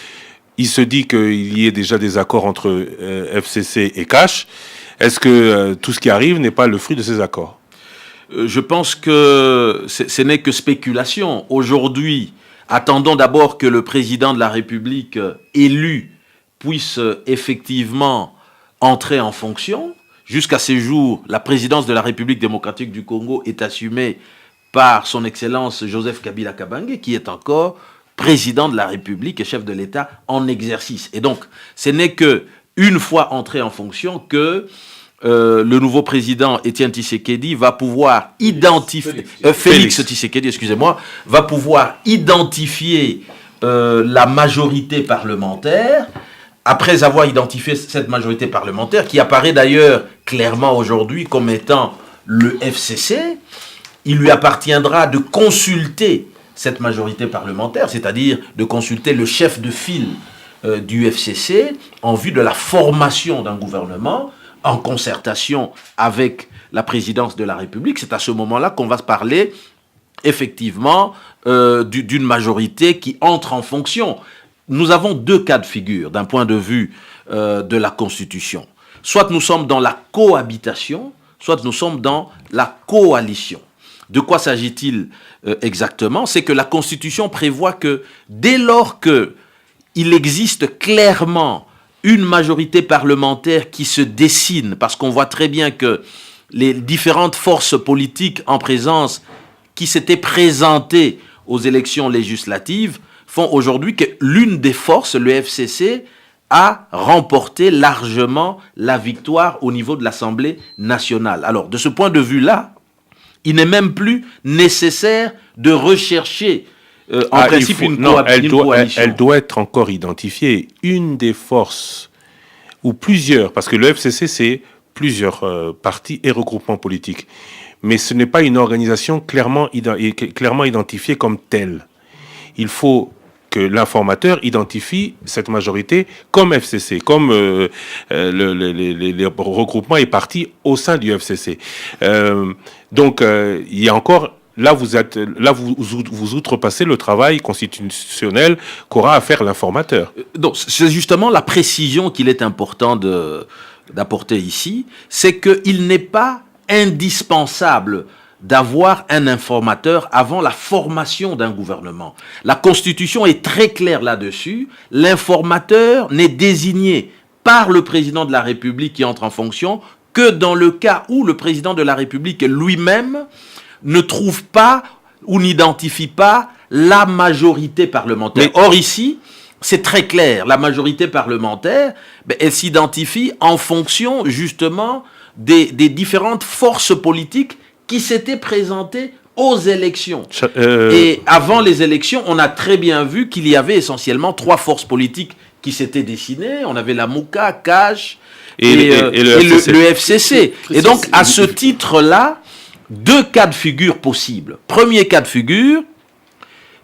[SPEAKER 1] Il se dit qu'il y ait déjà des accords entre FCC et Cash. Est-ce que tout ce qui arrive n'est pas le fruit de ces accords?
[SPEAKER 4] Je pense que ce n'est que spéculation. Aujourd'hui, attendons d'abord que le président de la République élu puisse effectivement entrer en fonction. Jusqu'à ces jours, la présidence de la République démocratique du Congo est assumée par son Excellence Joseph Kabila Kabange, qui est encore président de la République et chef de l'État en exercice. Et donc, ce n'est que une fois entré en fonction que le nouveau président Étienne Tshisekedi va pouvoir identifier... Félix Tshisekedi, excusez-moi, va pouvoir identifier la majorité parlementaire. Après avoir identifié cette majorité parlementaire, qui apparaît d'ailleurs clairement aujourd'hui comme étant le FCC, il lui appartiendra de consulter cette majorité parlementaire, c'est-à-dire de consulter le chef de file du FCC en vue de la formation d'un gouvernement en concertation avec la présidence de la République. C'est à ce moment-là qu'on va se parler effectivement d'une majorité qui entre en fonction. Nous avons deux cas de figure d'un point de vue de la Constitution. Soit nous sommes dans la cohabitation, soit nous sommes dans la coalition. De quoi s'agit-il exactement? C'est que la Constitution prévoit que dès lors qu'il existe clairement une majorité parlementaire qui se dessine, parce qu'on voit très bien que les différentes forces politiques en présence qui s'étaient présentées aux élections législatives font aujourd'hui que l'une des forces, le FCC, a remporté largement la victoire au niveau de l'Assemblée nationale. Alors, de ce point de vue-là, il n'est même plus nécessaire de rechercher en principe une coalition.
[SPEAKER 1] Elle doit être encore identifiée. Une des forces, ou plusieurs, parce que le FCC, c'est plusieurs partis et regroupements politiques. Mais ce n'est pas une organisation clairement identifiée comme telle. Il faut que l'informateur identifie cette majorité comme FCC, comme les regroupements et partis au sein du FCC. Donc, il y a encore... Là, vous outrepassez le travail constitutionnel qu'aura à faire l'informateur.
[SPEAKER 4] Donc, c'est justement la précision qu'il est important d'apporter ici, c'est qu'il n'est pas indispensable d'avoir un informateur avant la formation d'un gouvernement. La Constitution est très claire là-dessus. L'informateur n'est désigné par le président de la République qui entre en fonction que dans le cas où le président de la République lui-même ne trouve pas ou n'identifie pas la majorité parlementaire. Or ici, c'est très clair. La majorité parlementaire, elle s'identifie en fonction justement des différentes forces politiques qui s'étaient présentées aux élections. Et avant les élections, on a très bien vu qu'il y avait essentiellement 3 forces politiques qui s'étaient dessinées. On avait la MOUCA, CASH et le FCC. Et donc, à ce titre-là, 2 cas de figure possibles. Premier cas de figure,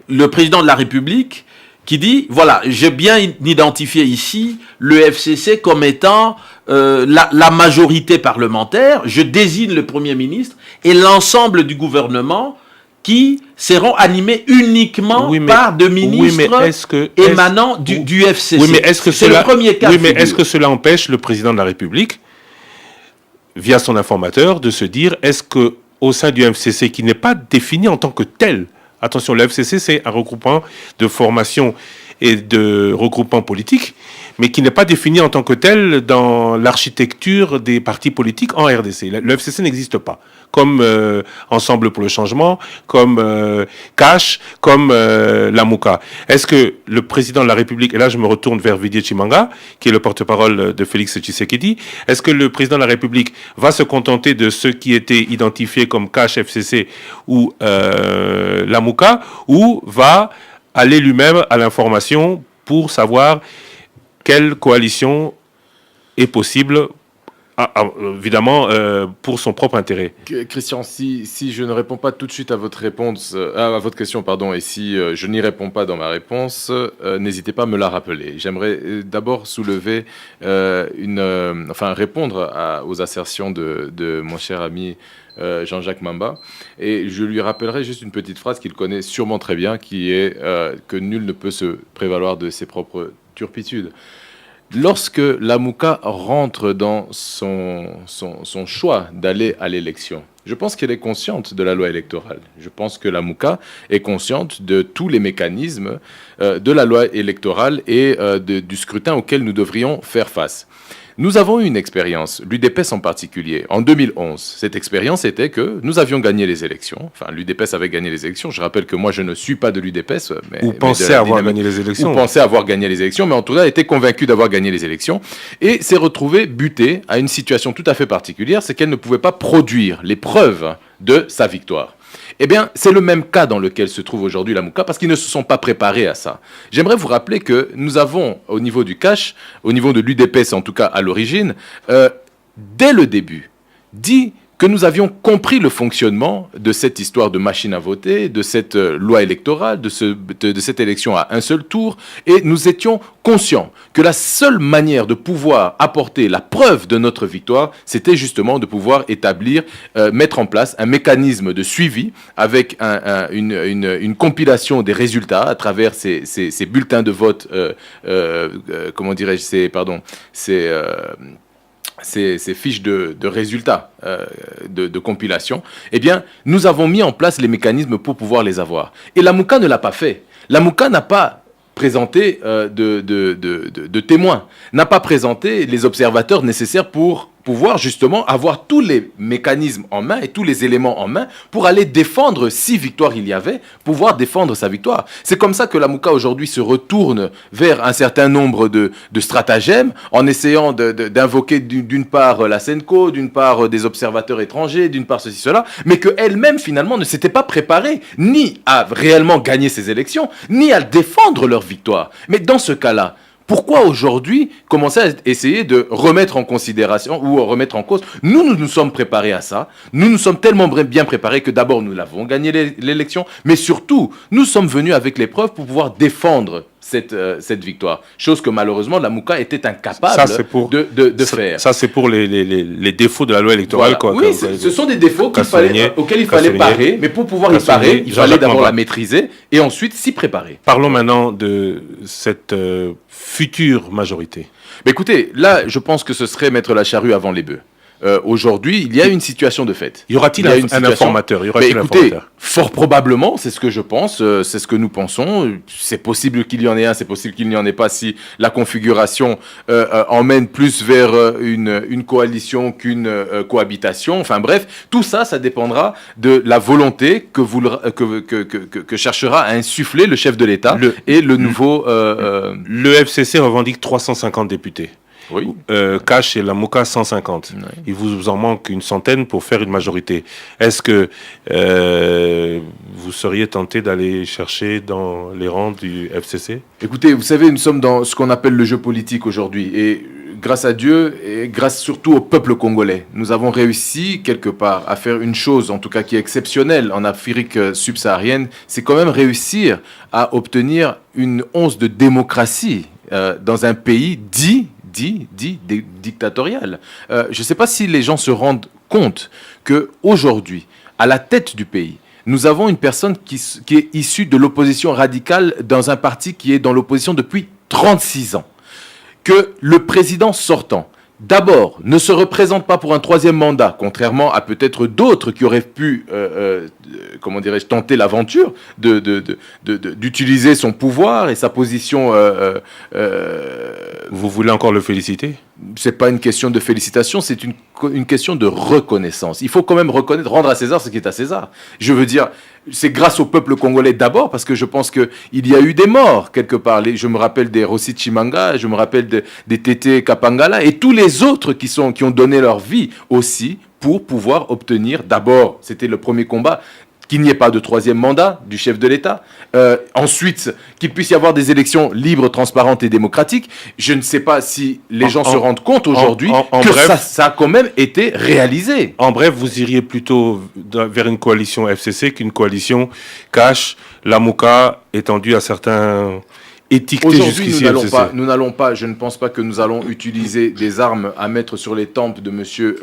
[SPEAKER 4] le président de la République qui dit, voilà, j'ai bien identifié ici le FCC comme étant la majorité parlementaire, je désigne le Premier ministre et l'ensemble du gouvernement qui seront animés uniquement par de ministres émanant du FCC.
[SPEAKER 1] Oui, mais est-ce que le premier cas de figure. Est-ce que cela empêche le président de la République, via son informateur, de se dire, est-ce que au sein du FCC, qui n'est pas défini en tant que tel, attention, le FCC, c'est un regroupement de formation et de regroupement politique, mais qui n'est pas défini en tant que tel dans l'architecture des partis politiques en RDC. Le FCC n'existe pas. Comme Ensemble pour le changement, comme CASH, comme la MOUCA. Est-ce que le président de la République, et là je me retourne vers Didier Chimanga, qui est le porte-parole de Félix Tshisekedi, est-ce que le président de la République va se contenter de ceux qui étaient identifiés comme CASH, FCC ou la MOUCA, ou va aller lui-même à l'information pour savoir quelle coalition est possible, évidemment, pour son propre intérêt.
[SPEAKER 3] Christian, si je ne réponds pas tout de suite à votre question, pardon, et si je n'y réponds pas dans ma réponse, n'hésitez pas à me la rappeler. J'aimerais d'abord soulever, répondre aux assertions de mon cher ami Jean-Jacques Mamba, et je lui rappellerai juste une petite phrase qu'il connaît sûrement très bien, qui est que nul ne peut se prévaloir de ses propres turpitudes. Lorsque la MOUCA rentre dans son choix d'aller à l'élection, je pense qu'elle est consciente de la loi électorale. Je pense que la MOUCA est consciente de tous les mécanismes de la loi électorale et du scrutin auquel nous devrions faire face. Nous avons eu une expérience, l'UDPS en particulier, en 2011. Cette expérience était que nous avions gagné les élections. Enfin, l'UDPS avait gagné les élections. Je rappelle que moi, je ne suis pas de l'UDPS.
[SPEAKER 1] Ou pensait avoir gagné les élections.
[SPEAKER 3] Ou pensait avoir gagné les élections, mais en tout cas, était convaincu d'avoir gagné les élections. Et s'est retrouvé buté à une situation tout à fait particulière, c'est qu'elle ne pouvait pas produire les preuves de sa victoire. Eh bien, c'est le même cas dans lequel se trouve aujourd'hui la MOUCA, parce qu'ils ne se sont pas préparés à ça. J'aimerais vous rappeler que nous avons, au niveau du CASH, au niveau de l'UDPS en tout cas à l'origine, dès le début, dit que nous avions compris le fonctionnement de cette histoire de machine à voter, de cette loi électorale, de cette élection à un seul tour, et nous étions conscients que la seule manière de pouvoir apporter la preuve de notre victoire, c'était justement de pouvoir établir, mettre en place un mécanisme de suivi avec une compilation des résultats à travers ces bulletins de vote, ces fiches de résultats de compilation, eh bien, nous avons mis en place les mécanismes pour pouvoir les avoir. Et la MOUCA ne l'a pas fait. La MOUCA n'a pas présenté de témoins, n'a pas présenté les observateurs nécessaires pour pouvoir justement avoir tous les mécanismes en main et tous les éléments en main pour aller défendre, si victoire il y avait, pouvoir défendre sa victoire. C'est comme ça que la Mouka aujourd'hui se retourne vers un certain nombre de stratagèmes en essayant d'invoquer d'une part la Senco, d'une part des observateurs étrangers, d'une part ceci, cela, mais qu'elle-même finalement ne s'était pas préparée ni à réellement gagner ces élections, ni à défendre leur victoire. Mais dans ce cas-là, pourquoi aujourd'hui commencer à essayer de remettre en considération ou remettre en cause? Nous nous sommes préparés à ça. Nous nous sommes tellement bien préparés que d'abord nous l'avons gagné l'élection, mais surtout nous sommes venus avec les preuves pour pouvoir défendre cette victoire. Chose que malheureusement la Mouka était incapable de faire.
[SPEAKER 1] Ça c'est pour les défauts de la loi électorale.
[SPEAKER 3] Voilà. Oui, ce sont des défauts auxquels il fallait parer, mais pour pouvoir y parer, il fallait d'abord la maîtriser et ensuite s'y préparer.
[SPEAKER 1] Parlons maintenant de cette future majorité.
[SPEAKER 3] Mais écoutez, là, je pense que ce serait mettre la charrue avant les bœufs. Aujourd'hui, il y a une situation de fait.
[SPEAKER 1] Y aura-t-il un informateur?
[SPEAKER 3] Écoutez, fort probablement, c'est ce que je pense, c'est ce que nous pensons. C'est possible qu'il y en ait un, c'est possible qu'il n'y en ait pas si la configuration emmène plus vers une coalition qu'une cohabitation. Enfin bref, tout ça, ça dépendra de la volonté que cherchera à insuffler le chef de l'État et le nouveau...
[SPEAKER 1] Le FCC revendique 350 députés.
[SPEAKER 3] Oui.
[SPEAKER 1] Cash et la Mouka 150. Oui. Il vous en manque une centaine pour faire une majorité. Est-ce que vous seriez tenté d'aller chercher dans les rangs du FCC?
[SPEAKER 3] Écoutez, vous savez, nous sommes dans ce qu'on appelle le jeu politique aujourd'hui. Et grâce à Dieu et grâce surtout au peuple congolais, nous avons réussi quelque part à faire une chose, en tout cas qui est exceptionnelle en Afrique subsaharienne, c'est quand même réussir à obtenir une once de démocratie dans un pays dit dictatorial. Je ne sais pas si les gens se rendent compte qu'aujourd'hui, à la tête du pays, nous avons une personne qui est issue de l'opposition radicale dans un parti qui est dans l'opposition depuis 36 ans. Que le président sortant, d'abord, ne se représente pas pour un troisième mandat, contrairement à peut-être d'autres qui auraient pu, tenter l'aventure d'utiliser son pouvoir et sa position.
[SPEAKER 1] Vous voulez encore le féliciter?
[SPEAKER 3] C'est pas une question de félicitation, c'est une question de reconnaissance. Il faut quand même rendre à César ce qui est à César. Je veux dire, c'est grâce au peuple congolais d'abord, parce que je pense qu'il y a eu des morts quelque part. Je me rappelle des Rossi Chimanga, je me rappelle des Tété Kapangala et tous les autres qui ont donné leur vie aussi pour pouvoir obtenir, d'abord, c'était le premier combat, qu'il n'y ait pas de troisième mandat du chef de l'État. Ensuite, qu'il puisse y avoir des élections libres, transparentes et démocratiques. Je ne sais pas si les gens se rendent compte aujourd'hui que ça a quand même été réalisé.
[SPEAKER 1] En bref, vous iriez plutôt vers une coalition FCC qu'une coalition Cash, la Mouka, étendue à certains...
[SPEAKER 3] Aujourd'hui, nous n'allons pas, je ne pense pas que nous allons utiliser des armes à mettre sur les tempes de monsieur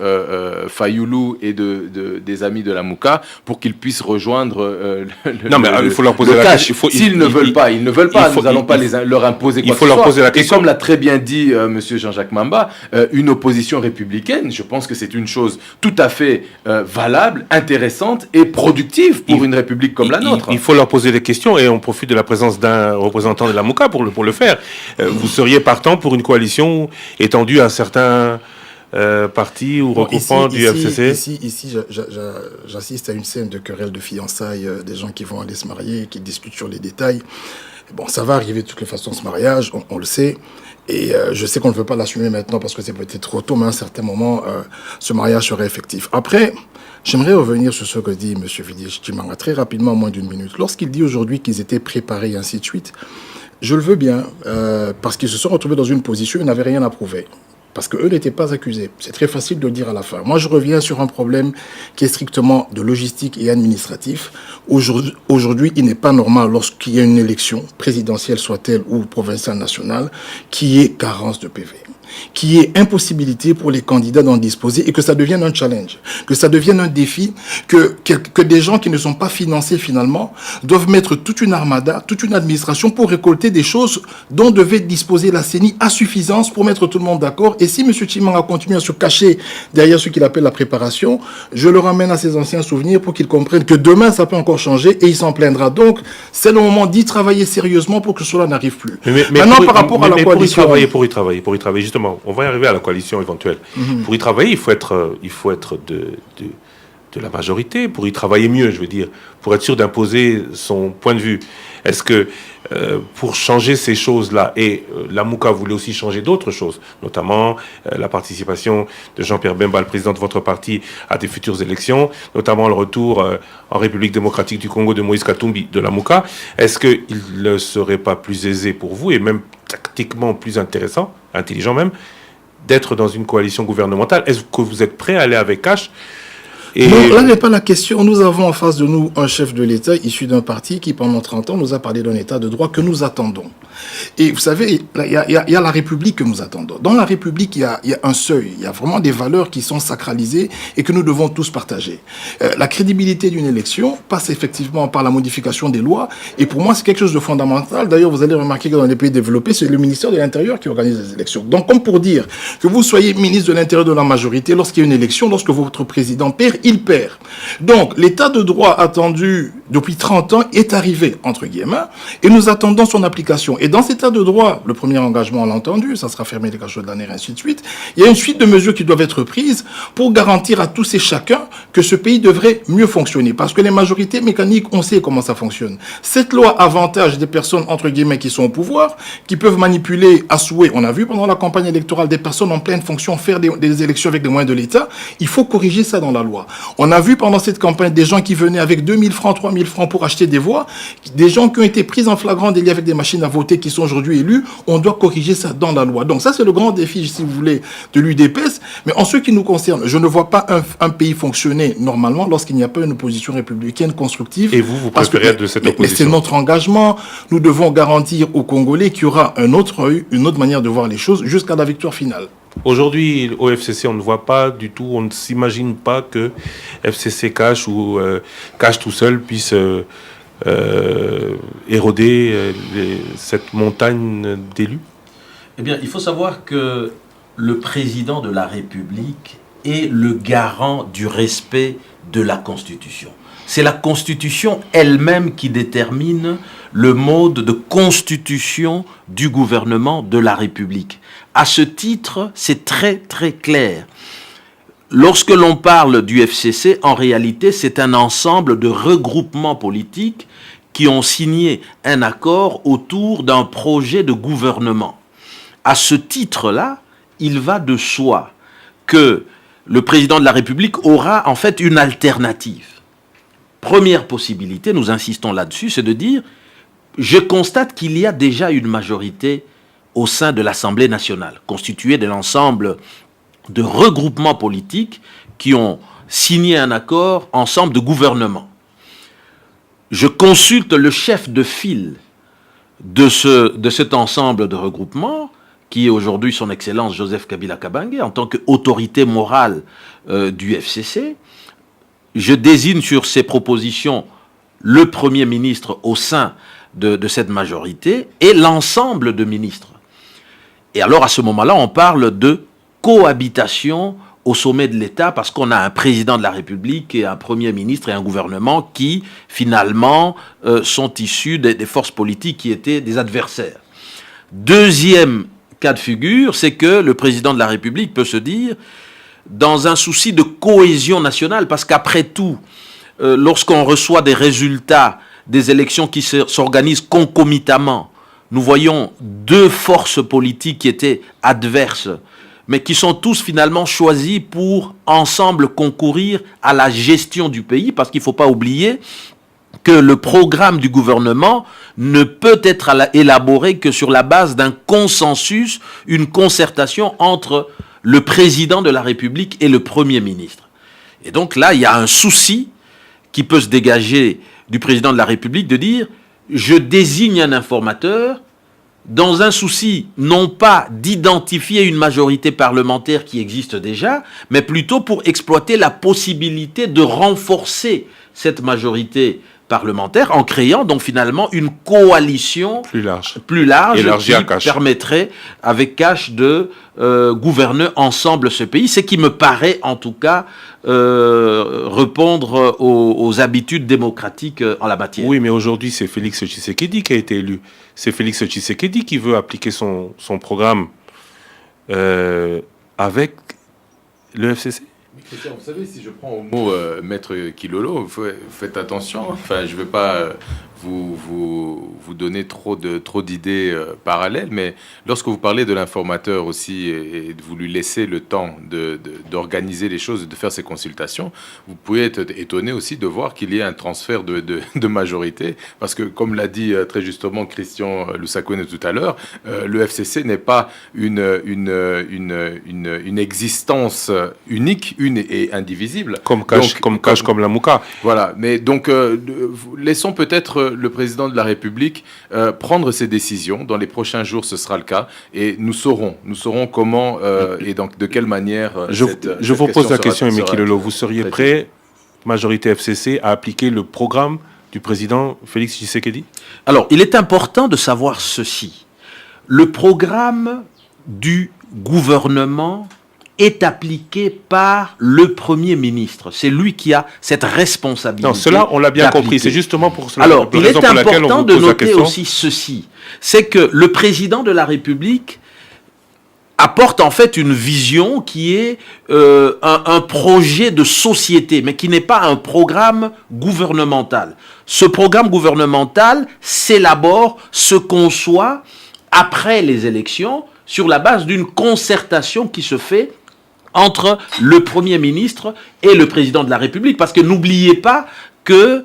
[SPEAKER 3] Fayoulou et des amis de la Mouka pour qu'ils puissent rejoindre
[SPEAKER 1] il faut leur poser la question.
[SPEAKER 3] S'ils ne veulent pas, ils ne veulent pas. Nous n'allons pas leur imposer quoi que ce soit. Il faut leur poser la question. Et comme l'a très bien dit monsieur Jean-Jacques Mamba, une opposition républicaine, je pense que c'est une chose tout à fait valable, intéressante et productive pour une république comme la nôtre.
[SPEAKER 1] Il faut leur poser des questions et on profite de la présence d'un représentant de la Mouka pour le faire. Vous seriez partant pour une coalition étendue à certains partis ou regroupements du FCC?
[SPEAKER 6] Ici, j'assiste à une scène de querelle de fiançailles, des gens qui vont aller se marier, qui discutent sur les détails. Bon, ça va arriver de toutes les façons, ce mariage, on le sait. Et je sais qu'on ne veut pas l'assumer maintenant parce que c'est peut-être trop tôt, mais à un certain moment, ce mariage serait effectif. Après, j'aimerais revenir sur ce que dit M. Vidier Chimanga très rapidement, en moins d'une minute. Lorsqu'il dit aujourd'hui qu'ils étaient préparés et ainsi de suite, je le veux bien, parce qu'ils se sont retrouvés dans une position où ils n'avaient rien à prouver. Parce qu'eux n'étaient pas accusés. C'est très facile de le dire à la fin. Moi, je reviens sur un problème qui est strictement de logistique et administratif. Aujourd'hui, il n'est pas normal, lorsqu'il y a une élection, présidentielle soit-elle ou provinciale nationale, qu'il y ait carence de PV, qu'il y ait impossibilité pour les candidats d'en disposer et que ça devienne un challenge, que ça devienne un défi, que des gens qui ne sont pas financés finalement doivent mettre toute une armada, toute une administration pour récolter des choses dont devait disposer la CENI à suffisance pour mettre tout le monde d'accord. Et si M. Chimanga continue à se cacher derrière ce qu'il appelle la préparation, je le ramène à ses anciens souvenirs pour qu'il comprenne que demain ça peut encore changer et il s'en plaindra. Donc c'est le moment d'y travailler sérieusement pour que cela n'arrive plus.
[SPEAKER 1] Maintenant par rapport à la coalition... Pour y travailler justement, justement, on va y arriver à la coalition éventuelle. Pour y travailler, il faut être de la majorité, pour y travailler mieux, je veux dire, pour être sûr d'imposer son point de vue. Est-ce que pour changer ces choses-là, et la Mouka voulait aussi changer d'autres choses, notamment la participation de Jean-Pierre Bemba, le président de votre parti, à des futures élections, notamment le retour en République démocratique du Congo de Moïse Katumbi de la Mouka, est-ce qu'il ne serait pas plus aisé pour vous, et même tactiquement plus intéressant, intelligent même, d'être dans une coalition gouvernementale? Est-ce que vous êtes prêt à aller avec Cash?
[SPEAKER 6] Non, là n'est pas la question. Nous avons en face de nous un chef de l'État issu d'un parti qui, pendant 30 ans, nous a parlé d'un État de droit que nous attendons. Et vous savez, il y a la République que nous attendons. Dans la République, il y a un seuil. Il y a vraiment des valeurs qui sont sacralisées et que nous devons tous partager. La crédibilité d'une élection passe effectivement par la modification des lois. Et pour moi, c'est quelque chose de fondamental. D'ailleurs, vous allez remarquer que dans les pays développés, c'est le ministère de l'Intérieur qui organise les élections. Donc, comme pour dire que vous soyez ministre de l'Intérieur de la majorité, lorsqu'il y a une élection, lorsque votre président perd, il perd. Donc, l'état de droit attendu depuis 30 ans est arrivé, entre guillemets, et nous attendons son application. Et dans cet état de droit, le premier engagement, on l'a entendu, ça sera fermé les cachots de l'année, et ainsi de suite. Il y a une suite de mesures qui doivent être prises pour garantir à tous et chacun que ce pays devrait mieux fonctionner. Parce que les majorités mécaniques, on sait comment ça fonctionne. Cette loi avantage des personnes, entre guillemets, qui sont au pouvoir, qui peuvent manipuler à souhait. On a vu pendant la campagne électorale des personnes en pleine fonction faire des élections avec des moyens de l'État. Il faut corriger ça dans la loi. On a vu pendant cette campagne des gens qui venaient avec 2000 francs, 3000 francs pour acheter des voix, des gens qui ont été pris en flagrant délit avec des machines à voter qui sont aujourd'hui élus. On doit corriger ça dans la loi. Donc ça, c'est le grand défi, si vous voulez, de l'UDPS. Mais en ce qui nous concerne, je ne vois pas un pays fonctionner normalement lorsqu'il n'y a pas une opposition républicaine constructive.
[SPEAKER 1] Et vous préférez être de cette opposition?
[SPEAKER 6] Mais c'est notre engagement. Nous devons garantir aux Congolais qu'il y aura une autre manière de voir les choses jusqu'à la victoire finale.
[SPEAKER 1] Aujourd'hui, au FCC, on ne voit pas du tout, on ne s'imagine pas que FCC Cash ou Cash tout seul puisse éroder cette montagne d'élus.
[SPEAKER 4] Eh bien, il faut savoir que le président de la République est le garant du respect de la Constitution. C'est la Constitution elle-même qui détermine le mode de constitution du gouvernement de la République. À ce titre, c'est très très clair. Lorsque l'on parle du FCC, en réalité, c'est un ensemble de regroupements politiques qui ont signé un accord autour d'un projet de gouvernement. À ce titre-là, il va de soi que le président de la République aura en fait une alternative. Première possibilité, nous insistons là-dessus, c'est de dire je constate qu'il y a déjà une majorité au sein de l'Assemblée nationale, constituée de l'ensemble de regroupements politiques qui ont signé un accord ensemble de gouvernement. Je consulte le chef de file de cet ensemble de regroupements, qui est aujourd'hui son Excellence Joseph Kabila Kabange, en tant qu'autorité morale du FCC. Je désigne sur ces propositions le Premier ministre au sein de cette majorité et l'ensemble de ministres. Et alors à ce moment-là, on parle de cohabitation au sommet de l'État parce qu'on a un président de la République et un Premier ministre et un gouvernement qui finalement sont issus des forces politiques qui étaient des adversaires. Deuxième cas de figure, c'est que le président de la République peut se dire, dans un souci de cohésion nationale, parce qu'après tout, lorsqu'on reçoit des résultats des élections qui s'organisent concomitamment, nous voyons deux forces politiques qui étaient adverses, mais qui sont tous finalement choisis pour ensemble concourir à la gestion du pays, parce qu'il ne faut pas oublier que le programme du gouvernement ne peut être élaboré que sur la base d'un consensus, une concertation entre le président de la République et le Premier ministre. Et donc là, il y a un souci qui peut se dégager du président de la République de dire « je désigne un informateur » dans un souci non pas d'identifier une majorité parlementaire qui existe déjà, mais plutôt pour exploiter la possibilité de renforcer cette majorité parlementaire en créant donc finalement une coalition plus large qui permettrait avec Cash de gouverner ensemble ce pays, ce qui me paraît en tout cas répondre aux habitudes démocratiques en la matière.
[SPEAKER 1] Oui, mais aujourd'hui c'est Félix Tshisekedi qui a été élu. C'est Félix Tshisekedi qui veut appliquer son programme avec le FCC?
[SPEAKER 3] Christian, vous savez, si je prends au mot Maître Kilolo, faites attention. Enfin, je ne veux pas vous donner trop d'idées parallèles, mais lorsque vous parlez de l'informateur aussi et vous lui laissez le temps d'organiser les choses, de faire ses consultations, vous pouvez être étonné aussi de voir qu'il y ait un transfert de majorité, parce que comme l'a dit très justement Christian Lusakouene tout à l'heure, le FCC n'est pas une existence unique, une et indivisible.
[SPEAKER 1] Comme la Mouka.
[SPEAKER 3] Voilà, mais donc laissons peut-être le président de la République prendre ses décisions. Dans les prochains jours, ce sera le cas. Et nous saurons comment et donc de quelle manière...
[SPEAKER 1] Je vous pose la question, Aimé Kilolo. Vous seriez prêt, majorité FCC, à appliquer le programme du président Félix Tshisekedi?
[SPEAKER 4] Alors, il est important de savoir ceci. Le programme du gouvernement est appliqué par le Premier ministre. C'est lui qui a cette responsabilité.
[SPEAKER 1] Non, cela, on l'a bien compris. C'est justement pour cela.
[SPEAKER 4] Alors, il est important de noter aussi ceci. C'est que le président de la République apporte en fait une vision qui est un projet de société, mais qui n'est pas un programme gouvernemental. Ce programme gouvernemental s'élabore, se conçoit après les élections sur la base d'une concertation qui se fait entre le Premier ministre et le Président de la République. Parce que n'oubliez pas que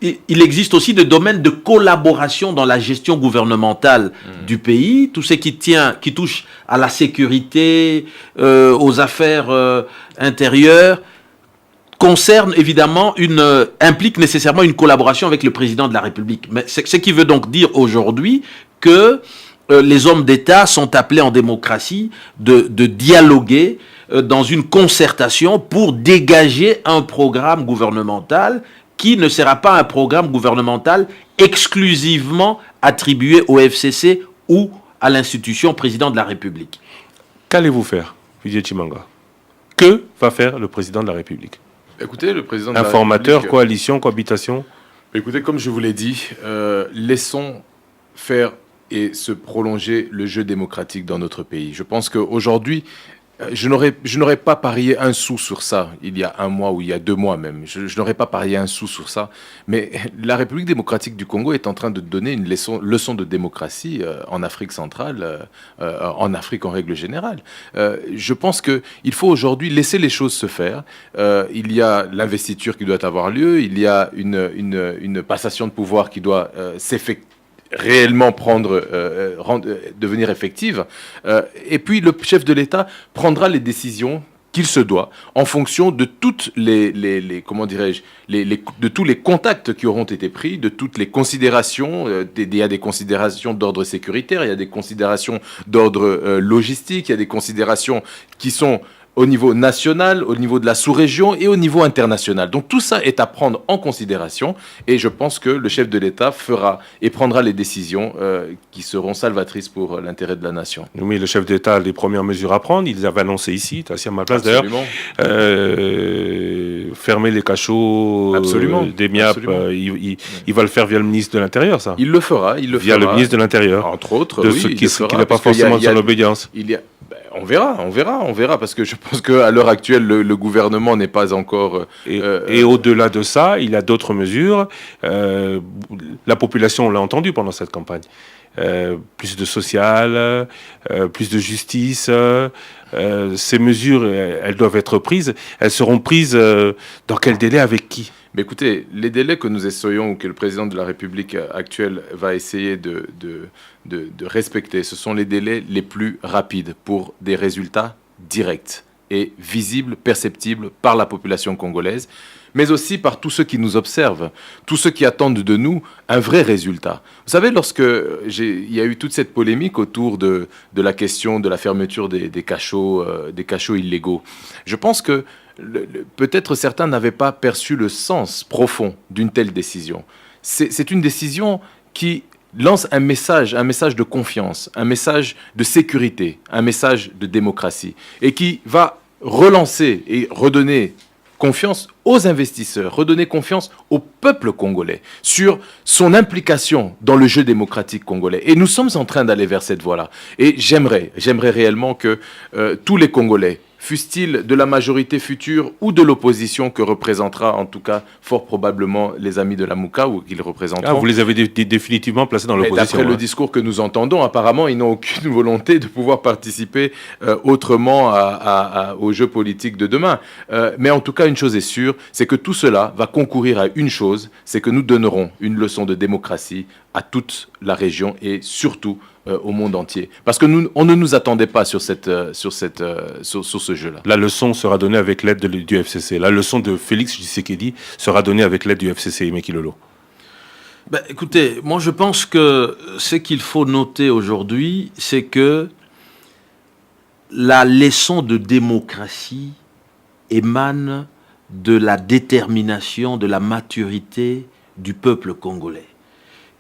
[SPEAKER 4] il existe aussi des domaines de collaboration dans la gestion gouvernementale du pays. Tout ce qui touche à la sécurité, aux affaires intérieures, concerne évidemment implique nécessairement une collaboration avec le Président de la République. Mais ce qui veut donc dire aujourd'hui que les hommes d'État sont appelés en démocratie de dialoguer dans une concertation pour dégager un programme gouvernemental qui ne sera pas un programme gouvernemental exclusivement attribué au FCC ou à l'institution président de la République.
[SPEAKER 1] Qu'allez-vous faire, Vijay Chimanga? Que va faire le président de la République?
[SPEAKER 3] Écoutez, le président de la
[SPEAKER 1] Informateur,
[SPEAKER 3] République,
[SPEAKER 1] coalition, cohabitation.
[SPEAKER 3] Écoutez, comme je vous l'ai dit, laissons faire et se prolonger le jeu démocratique dans notre pays. Je pense qu'aujourd'hui, je n'aurais pas parié un sou sur ça il y a un mois ou il y a 2 mois même. Je n'aurais pas parié un sou sur ça. Mais la République démocratique du Congo est en train de donner une leçon de démocratie en Afrique centrale, en Afrique en règle générale. Je pense qu'il faut aujourd'hui laisser les choses se faire. Il y a l'investiture qui doit avoir lieu. Il y a une passation de pouvoir qui doit s'effectuer, réellement devenir effective, et puis le chef de l'État prendra les décisions qu'il se doit en fonction de toutes comment dirais-je, de tous les contacts qui auront été pris, de toutes les considérations. Il y a des considérations d'ordre sécuritaire, il y a des considérations d'ordre logistique, il y a des considérations qui sont au niveau national, au niveau de la sous-région et au niveau international. Donc tout ça est à prendre en considération et je pense que le chef de l'État fera et prendra les décisions qui seront salvatrices pour l'intérêt de la nation.
[SPEAKER 1] Oui, le chef d'État a les premières mesures à prendre. Il les avait annoncées ici, tu as assis à ma place d'ailleurs. Fermer les cachots des MIAP, il va le faire via le ministre de l'Intérieur, ça.
[SPEAKER 3] Il le fera.
[SPEAKER 1] Via le ministre de l'Intérieur.
[SPEAKER 3] Entre autres,
[SPEAKER 1] de ceux qui n'a pas forcément son obédience.
[SPEAKER 3] On verra, parce que je pense qu'à l'heure actuelle, le gouvernement n'est pas encore...
[SPEAKER 1] Et au-delà de ça, il y a d'autres mesures. La population, on l'a entendu pendant cette campagne. Plus de social, plus de justice. Ces mesures, elles doivent être prises. Elles seront prises dans quel délai, avec qui ?
[SPEAKER 3] Mais écoutez, les délais que nous essayons, ou que le président de la République actuelle va essayer de respecter, ce sont les délais les plus rapides pour des résultats directs et visibles, perceptibles par la population congolaise, mais aussi par tous ceux qui nous observent, tous ceux qui attendent de nous un vrai résultat. Vous savez, il y a eu toute cette polémique autour de la question de la fermeture des cachots illégaux, je pense que peut-être certains n'avaient pas perçu le sens profond d'une telle décision. C'est une décision qui lance un message de confiance, un message de sécurité, un message de démocratie, et qui va relancer et redonner confiance aux investisseurs, redonner confiance au peuple congolais sur son implication dans le jeu démocratique congolais. Et nous sommes en train d'aller vers cette voie-là. Et j'aimerais réellement que tous les Congolais, fussent-ils de la majorité future ou de l'opposition que représentera en tout cas fort probablement les amis de la Mouka ou qu'ils représenteront.
[SPEAKER 1] Vous les avez définitivement placés dans l'opposition.
[SPEAKER 3] D'après le discours que nous entendons, apparemment, ils n'ont aucune volonté de pouvoir participer autrement au jeu politique de demain. Mais en tout cas, une chose est sûre, c'est que tout cela va concourir à une chose, c'est que nous donnerons une leçon de démocratie à toute la région et surtout au monde entier. Parce que on ne nous attendait pas sur ce jeu-là.
[SPEAKER 1] La leçon sera donnée avec l'aide du FCC. La leçon de Félix Tshisekedi sera donnée avec l'aide du FCC, Meki Lolo.
[SPEAKER 4] Écoutez, moi je pense que ce qu'il faut noter aujourd'hui, c'est que la leçon de démocratie émane de la détermination, de la maturité du peuple congolais,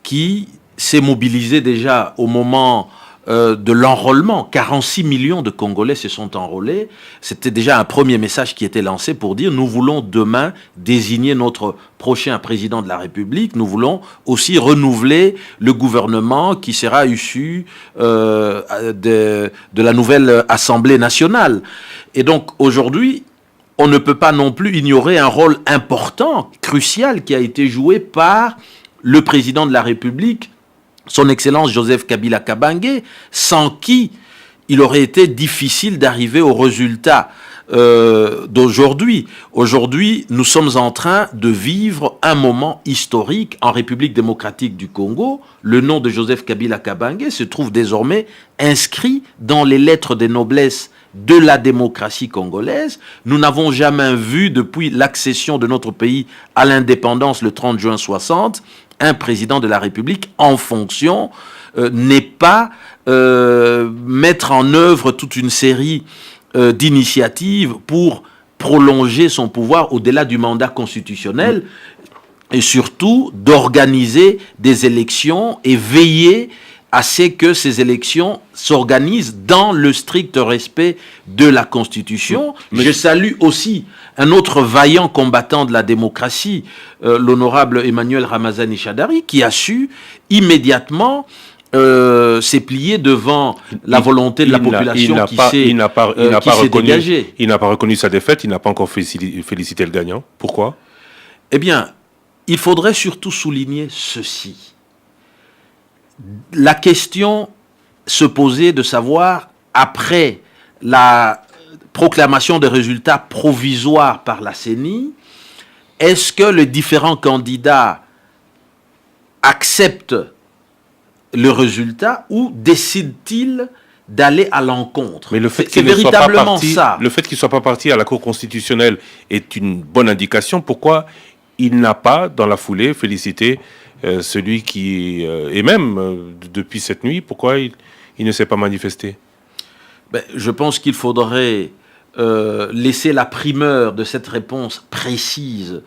[SPEAKER 4] qui s'est mobilisé déjà au moment de l'enrôlement. 46 millions de Congolais se sont enrôlés. C'était déjà un premier message qui était lancé pour dire nous voulons demain désigner notre prochain président de la République. Nous voulons aussi renouveler le gouvernement qui sera issu de la nouvelle Assemblée nationale. Et donc aujourd'hui, on ne peut pas non plus ignorer un rôle important, crucial, qui a été joué par le président de la République, son Excellence Joseph Kabila Kabange, sans qui il aurait été difficile d'arriver au résultat d'aujourd'hui. Aujourd'hui, nous sommes en train de vivre un moment historique en République démocratique du Congo. Le nom de Joseph Kabila Kabange se trouve désormais inscrit dans les lettres des noblesses de la démocratie congolaise. Nous n'avons jamais vu, depuis l'accession de notre pays à l'indépendance le 30 juin 60, un président de la République en fonction n'est pas mettre en œuvre toute une série d'initiatives pour prolonger son pouvoir au-delà du mandat constitutionnel et surtout d'organiser des élections et veiller à ce que ces élections s'organisent dans le strict respect de la Constitution. Je salue aussi un autre vaillant combattant de la démocratie, l'honorable Emmanuel Ramazani Shadari, qui a su immédiatement s'est plié devant la volonté de la population qui s'est dégagée.
[SPEAKER 1] Il n'a pas reconnu sa défaite, il n'a pas encore félicité le gagnant. Pourquoi ?
[SPEAKER 4] Eh bien, il faudrait surtout souligner ceci. La question se posait de savoir, après la proclamation des résultats provisoires par la CENI, est-ce que les différents candidats acceptent le résultat ou décident-ils d'aller à l'encontre?
[SPEAKER 1] Mais le fait qu'il ne soit pas parti, le fait qu'il soit pas parti à la Cour constitutionnelle est une bonne indication. Pourquoi il n'a pas, dans la foulée, félicité celui qui et même depuis cette nuit, pourquoi il ne s'est pas manifesté?
[SPEAKER 4] Je pense qu'il faudrait laisser la primeur de cette réponse précise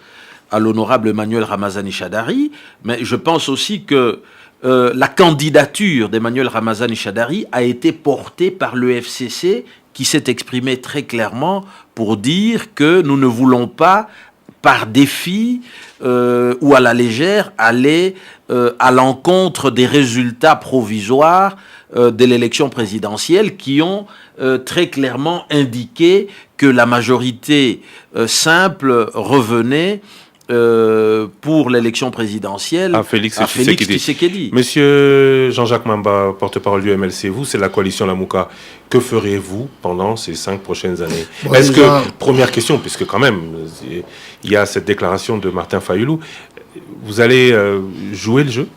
[SPEAKER 4] à l'honorable Emmanuel Ramazani Shadari, mais je pense aussi que la candidature d'Emmanuel Ramazani Shadari a été portée par le FCC, qui s'est exprimé très clairement pour dire que nous ne voulons pas, par défi ou à la légère, aller à l'encontre des résultats provisoires de l'élection présidentielle, qui ont très clairement indiqué que la majorité simple revenait pour l'élection présidentielle
[SPEAKER 1] à Félix Tshisekedi. Monsieur Jean-Jacques Mamba, porte-parole du MLC, vous, c'est la coalition Lamouka. Que ferez-vous pendant ces 5 prochaines années? Est-ce que, première question, puisque quand même, il y a cette déclaration de Martin Fayulu, vous allez jouer le jeu?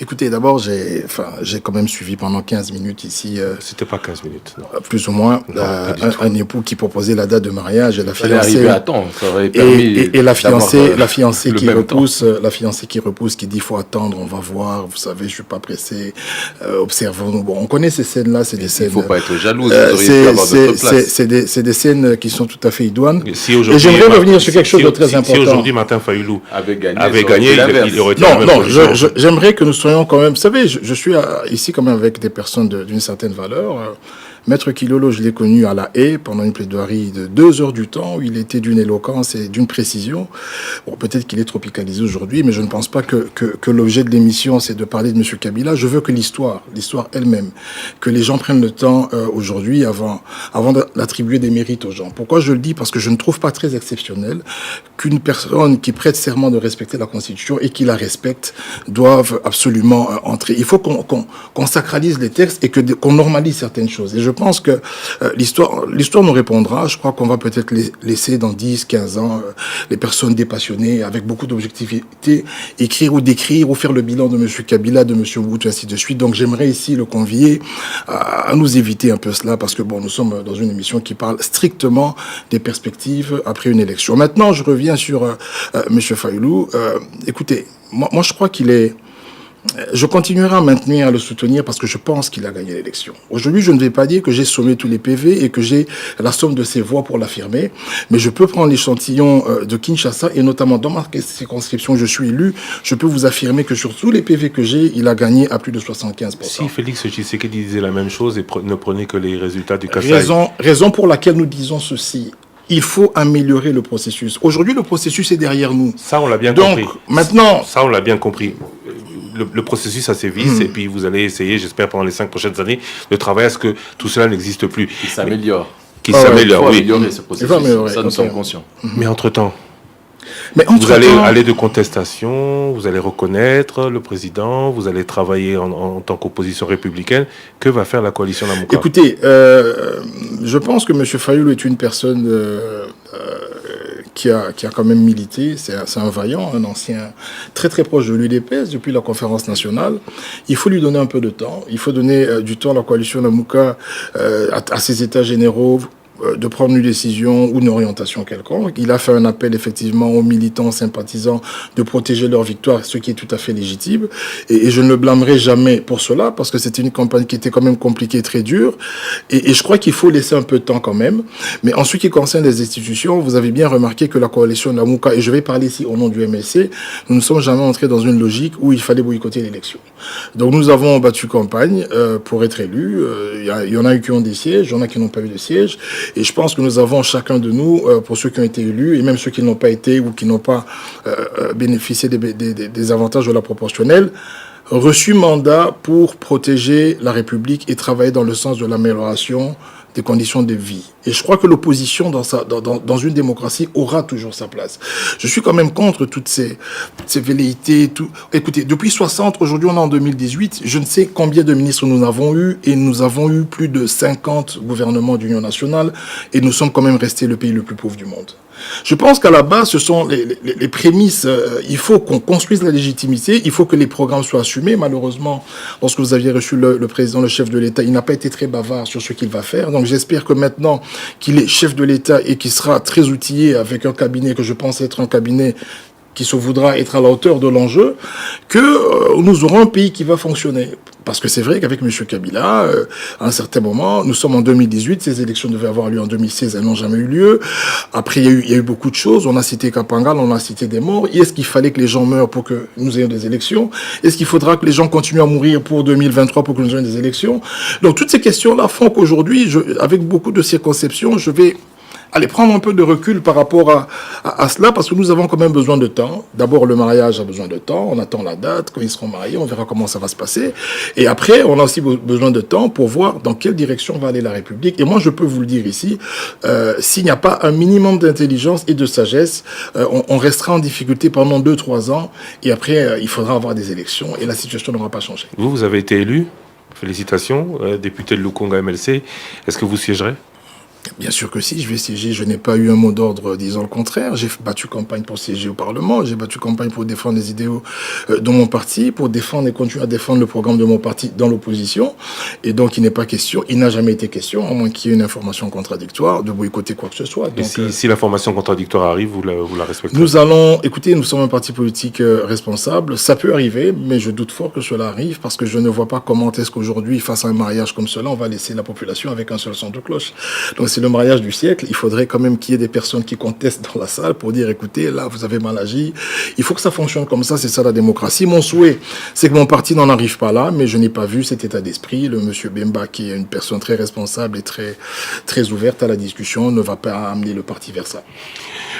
[SPEAKER 6] Écoutez, d'abord, j'ai quand même suivi pendant 15 minutes ici.
[SPEAKER 1] C'était pas 15 minutes. Non.
[SPEAKER 6] Plus ou moins. Non, un époux qui proposait la date de mariage et la fiancée. Et la fiancée qui repousse, qui dit faut attendre, on va voir. Vous savez, je suis pas pressé. Observons-nous. Bon, on connaît ces scènes-là. C'est des scènes.
[SPEAKER 3] Il faut pas être jaloux. Vous auriez pu avoir d'autres places.
[SPEAKER 6] C'est des scènes qui sont tout à fait idoines. Et j'aimerais revenir sur quelque chose de très important.
[SPEAKER 1] Si aujourd'hui Martin Fayulu avait gagné, il aurait été.
[SPEAKER 6] Non, j'aimerais que nous soyons quand même, vous savez, je suis ici quand même avec des personnes d'une certaine valeur. Maître Kilolo, je l'ai connu à La Haye pendant une plaidoirie de 2 heures du temps, où il était d'une éloquence et d'une précision. Bon, peut-être qu'il est tropicalisé aujourd'hui, mais je ne pense pas que l'objet de l'émission, c'est de parler de M. Kabila. Je veux que l'histoire elle-même, que les gens prennent le temps aujourd'hui avant d'attribuer des mérites aux gens. Pourquoi je le dis? Parce que je ne trouve pas très exceptionnel qu'une personne qui prête serment de respecter la Constitution et qui la respecte doive absolument entrer. Il faut qu'on sacralise les textes et qu'on normalise certaines choses. Et je pense que l'histoire nous répondra. Je crois qu'on va peut-être laisser dans 10, 15 ans les personnes dépassionnées, avec beaucoup d'objectivité, écrire ou décrire ou faire le bilan de M. Kabila, de M. Mobutu, ainsi de suite. Donc j'aimerais ici le convier à nous éviter un peu cela, parce que bon, nous sommes dans une émission qui parle strictement des perspectives après une élection. Maintenant, je reviens sur M. Fayulu. Écoutez, moi je crois qu'il est... Je continuerai à maintenir, à le soutenir parce que je pense qu'il a gagné l'élection. Aujourd'hui, je ne vais pas dire que j'ai sommé tous les PV et que j'ai la somme de ses voix pour l'affirmer, mais je peux prendre l'échantillon de Kinshasa et notamment dans ma circonscription, je suis élu, je peux vous affirmer que sur tous les PV que j'ai, il a gagné à plus de 75%.
[SPEAKER 1] Si Félix Tshisekedi disait la même chose et ne prenait que les résultats du Kasaï.
[SPEAKER 6] Raison pour laquelle nous disons ceci. Il faut améliorer le processus. Aujourd'hui, le processus est derrière nous.
[SPEAKER 1] Ça, on l'a bien compris.
[SPEAKER 6] Maintenant...
[SPEAKER 1] Ça, on l'a bien compris. Le processus a ses vices et puis vous allez essayer, j'espère, pendant les 5 prochaines années, de travailler à ce que tout cela n'existe plus.
[SPEAKER 3] Il s'améliore.
[SPEAKER 1] Qui s'améliore, oui.
[SPEAKER 3] Améliorer ce processus. Ça, nous sommes conscients.
[SPEAKER 1] Mais entre-temps, vous allez aller de contestation, vous allez reconnaître le président, vous allez travailler en tant qu'opposition républicaine. Que va faire la coalition Lamuka?
[SPEAKER 6] Écoutez, je pense que M. Fayulu est une personne qui a quand même milité. C'est un vaillant, un ancien très très proche de l'UDPS depuis la conférence nationale. Il faut lui donner un peu de temps. Il faut donner du temps à la coalition Lamuka, à ses états généraux, de prendre une décision ou une orientation quelconque. Il a fait un appel effectivement aux militants, sympathisants de protéger leur victoire, ce qui est tout à fait légitime. Et je ne le blâmerai jamais pour cela, parce que c'était une campagne qui était quand même compliquée, très dure. Et je crois qu'il faut laisser un peu de temps quand même. Mais en ce qui concerne les institutions, vous avez bien remarqué que la coalition Lamuka, et je vais parler ici au nom du MLC, nous ne sommes jamais entrés dans une logique où il fallait boycotter l'élection. Donc nous avons battu campagne pour être élus. Il y en a eu qui ont des sièges, il y en a qui n'ont pas eu de sièges. Et je pense que nous avons chacun de nous, pour ceux qui ont été élus, et même ceux qui n'ont pas été ou qui n'ont pas bénéficié des avantages de la proportionnelle, reçu mandat pour protéger la République et travailler dans le sens de l'amélioration des conditions de vie. Et je crois que l'opposition dans une démocratie aura toujours sa place. Je suis quand même contre toutes ces velléités. Écoutez, depuis 60, aujourd'hui on est en 2018, je ne sais combien de ministres nous avons eu, et nous avons eu plus de 50 gouvernements d'union nationale, et nous sommes quand même restés le pays le plus pauvre du monde. Je pense qu'à la base, ce sont les prémices. Il faut qu'on construise la légitimité, il faut que les programmes soient assumés. Malheureusement, lorsque vous aviez reçu le président, le chef de l'État, il n'a pas été très bavard sur ce qu'il va faire. Donc j'espère que maintenant qu'il est chef de l'État et qu'il sera très outillé avec un cabinet que je pense être un cabinet qui se voudra être à la hauteur de l'enjeu, que nous aurons un pays qui va fonctionner. Parce que c'est vrai qu'avec M. Kabila, à un certain moment, nous sommes en 2018, ces élections devaient avoir lieu en 2016, elles n'ont jamais eu lieu. Après, il y a eu beaucoup de choses. On a cité Kapangal, on a cité des morts. Est-ce qu'il fallait que les gens meurent pour que nous ayons des élections? Est-ce qu'il faudra que les gens continuent à mourir pour 2023 pour que nous ayons des élections? Donc toutes ces questions-là font qu'aujourd'hui, avec beaucoup de circonceptions, je vais prendre un peu de recul par rapport à cela, parce que nous avons quand même besoin de temps. D'abord, le mariage a besoin de temps. On attend la date, quand ils seront mariés, on verra comment ça va se passer. Et après, on a aussi besoin de temps pour voir dans quelle direction va aller la République. Et moi, je peux vous le dire ici, s'il n'y a pas un minimum d'intelligence et de sagesse, on restera en difficulté pendant 2-3 ans. Et après, il faudra avoir des élections et la situation n'aura pas changé.
[SPEAKER 1] Vous avez été élu. Félicitations, député de Lukonga MLC. Est-ce que vous siégerez?
[SPEAKER 6] Bien sûr que si, je vais siéger. Je n'ai pas eu un mot d'ordre disant le contraire. J'ai battu campagne pour siéger au Parlement. J'ai battu campagne pour défendre les idéaux de mon parti, pour défendre et continuer à défendre le programme de mon parti dans l'opposition. Et donc, il n'est pas question, il n'a jamais été question, à moins qu'il y ait une information contradictoire, de boycotter quoi que ce soit.
[SPEAKER 1] Donc, et si l'information contradictoire arrive, vous la respectez?
[SPEAKER 6] Écoutez, nous sommes un parti politique responsable. Ça peut arriver, mais je doute fort que cela arrive, parce que je ne vois pas comment est-ce qu'aujourd'hui, face à un mariage comme cela, on va laisser la population avec un seul son de cloche. Donc, c'est le mariage du siècle. Il faudrait quand même qu'il y ait des personnes qui contestent dans la salle pour dire, écoutez, là, vous avez mal agi. Il faut que ça fonctionne comme ça, c'est ça la démocratie. Mon souhait, c'est que mon parti n'en arrive pas là, mais je n'ai pas vu cet état d'esprit. Le monsieur Bemba, qui est une personne très responsable et très ouverte à la discussion, ne va pas amener le parti vers ça.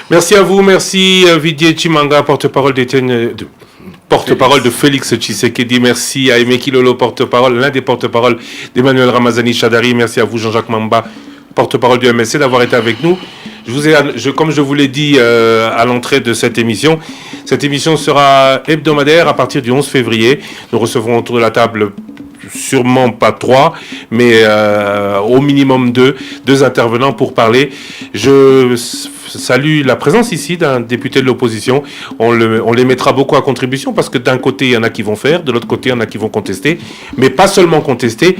[SPEAKER 1] Merci à vous, merci Vidier Chimanga, porte-parole de Félix Tshisekedi. Merci à Aimé Kilolo, porte-parole, l'un des porte-parole d'Emmanuel Ramazani Chadari. Merci à vous, Jean-Jacques Mamba, porte-parole du MLC, d'avoir été avec nous. Comme je vous l'ai dit à l'entrée de cette émission sera hebdomadaire à partir du 11 février. Nous recevrons autour de la table sûrement pas 3, mais au minimum 2 intervenants pour parler. Je salue la présence ici d'un député de l'opposition. On les mettra beaucoup à contribution parce que d'un côté, il y en a qui vont faire, de l'autre côté, il y en a qui vont contester. Mais pas seulement contester,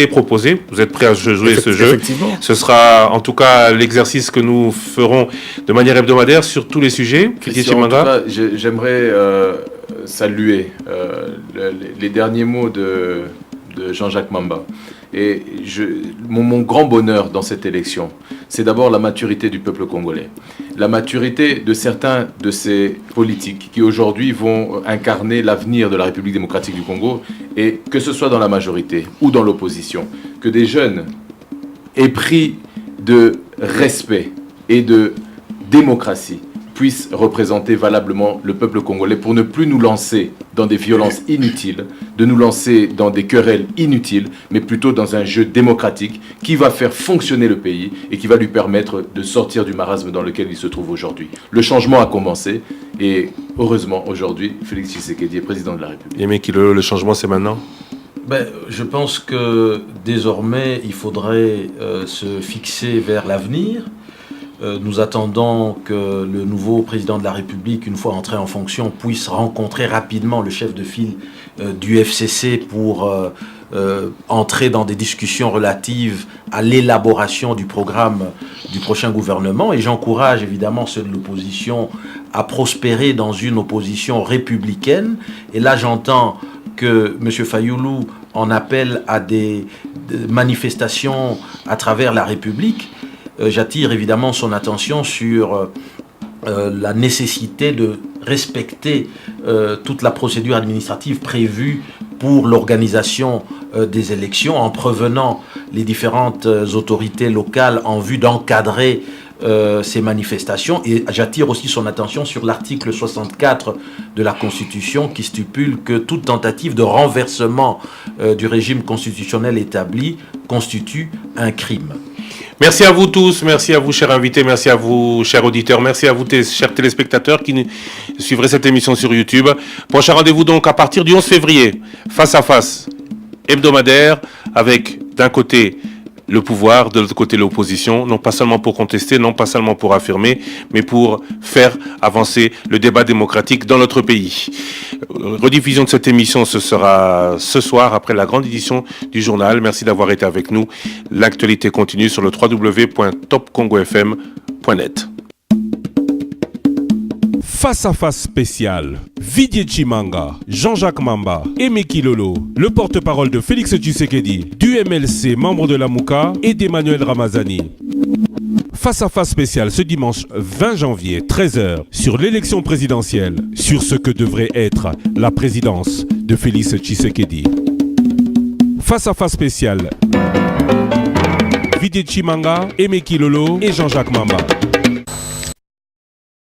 [SPEAKER 1] proposer. Vous êtes prêts à jouer ce jeu? Ce sera en tout cas l'exercice que nous ferons de manière hebdomadaire sur tous les sujets.
[SPEAKER 3] Christian, en tout cas, j'aimerais saluer les derniers mots de Jean-Jacques Mamba. Et mon grand bonheur dans cette élection, c'est d'abord la maturité du peuple congolais. La maturité de certains de ces politiques qui aujourd'hui vont incarner l'avenir de la République démocratique du Congo, et que ce soit dans la majorité ou dans l'opposition, que des jeunes épris de respect et de démocratie puissent représenter valablement le peuple congolais pour ne plus nous lancer dans des violences inutiles, de nous lancer dans des querelles inutiles, mais plutôt dans un jeu démocratique qui va faire fonctionner le pays et qui va lui permettre de sortir du marasme dans lequel il se trouve aujourd'hui. Le changement a commencé et heureusement aujourd'hui, Félix Tshisekedi est président de la République.
[SPEAKER 1] Aimé Kilolo, le changement c'est maintenant ?
[SPEAKER 4] Je pense que désormais il faudrait se fixer vers l'avenir. Nous attendons que le nouveau président de la République, une fois entré en fonction, puisse rencontrer rapidement le chef de file du FCC pour entrer dans des discussions relatives à l'élaboration du programme du prochain gouvernement. Et j'encourage évidemment ceux de l'opposition à prospérer dans une opposition républicaine. Et là, j'entends que M. Fayoulou en appelle à des manifestations à travers la République. J'attire évidemment son attention sur la nécessité de respecter toute la procédure administrative prévue pour l'organisation des élections en prévenant les différentes autorités locales en vue d'encadrer ces manifestations. Et j'attire aussi son attention sur l'article 64 de la Constitution qui stipule que toute tentative de renversement du régime constitutionnel établi constitue un crime.
[SPEAKER 1] Merci à vous tous, merci à vous chers invités, merci à vous chers auditeurs, merci à vous chers téléspectateurs qui suivrez cette émission sur YouTube. Prochain rendez-vous donc à partir du 11 février, face à face, hebdomadaire, avec d'un côté le pouvoir, de l'autre côté l'opposition, non pas seulement pour contester, non pas seulement pour affirmer, mais pour faire avancer le débat démocratique dans notre pays. Rediffusion de cette émission, ce sera ce soir après la grande édition du journal. Merci d'avoir été avec nous. L'actualité continue sur le www.topcongofm.net. Face à face spécial, Vidier Chimanga, Jean-Jacques Mamba, Aimé Kilolo, le porte-parole de Félix Tshisekedi, du MLC, membre de la Mouka et d'Emmanuel Ramazani. Face à face spécial ce dimanche 20 janvier, 13h, sur l'élection présidentielle, sur ce que devrait être la présidence de Félix Tshisekedi. Face à face spécial, Vidier Chimanga, Aimé Kilolo et Jean-Jacques Mamba.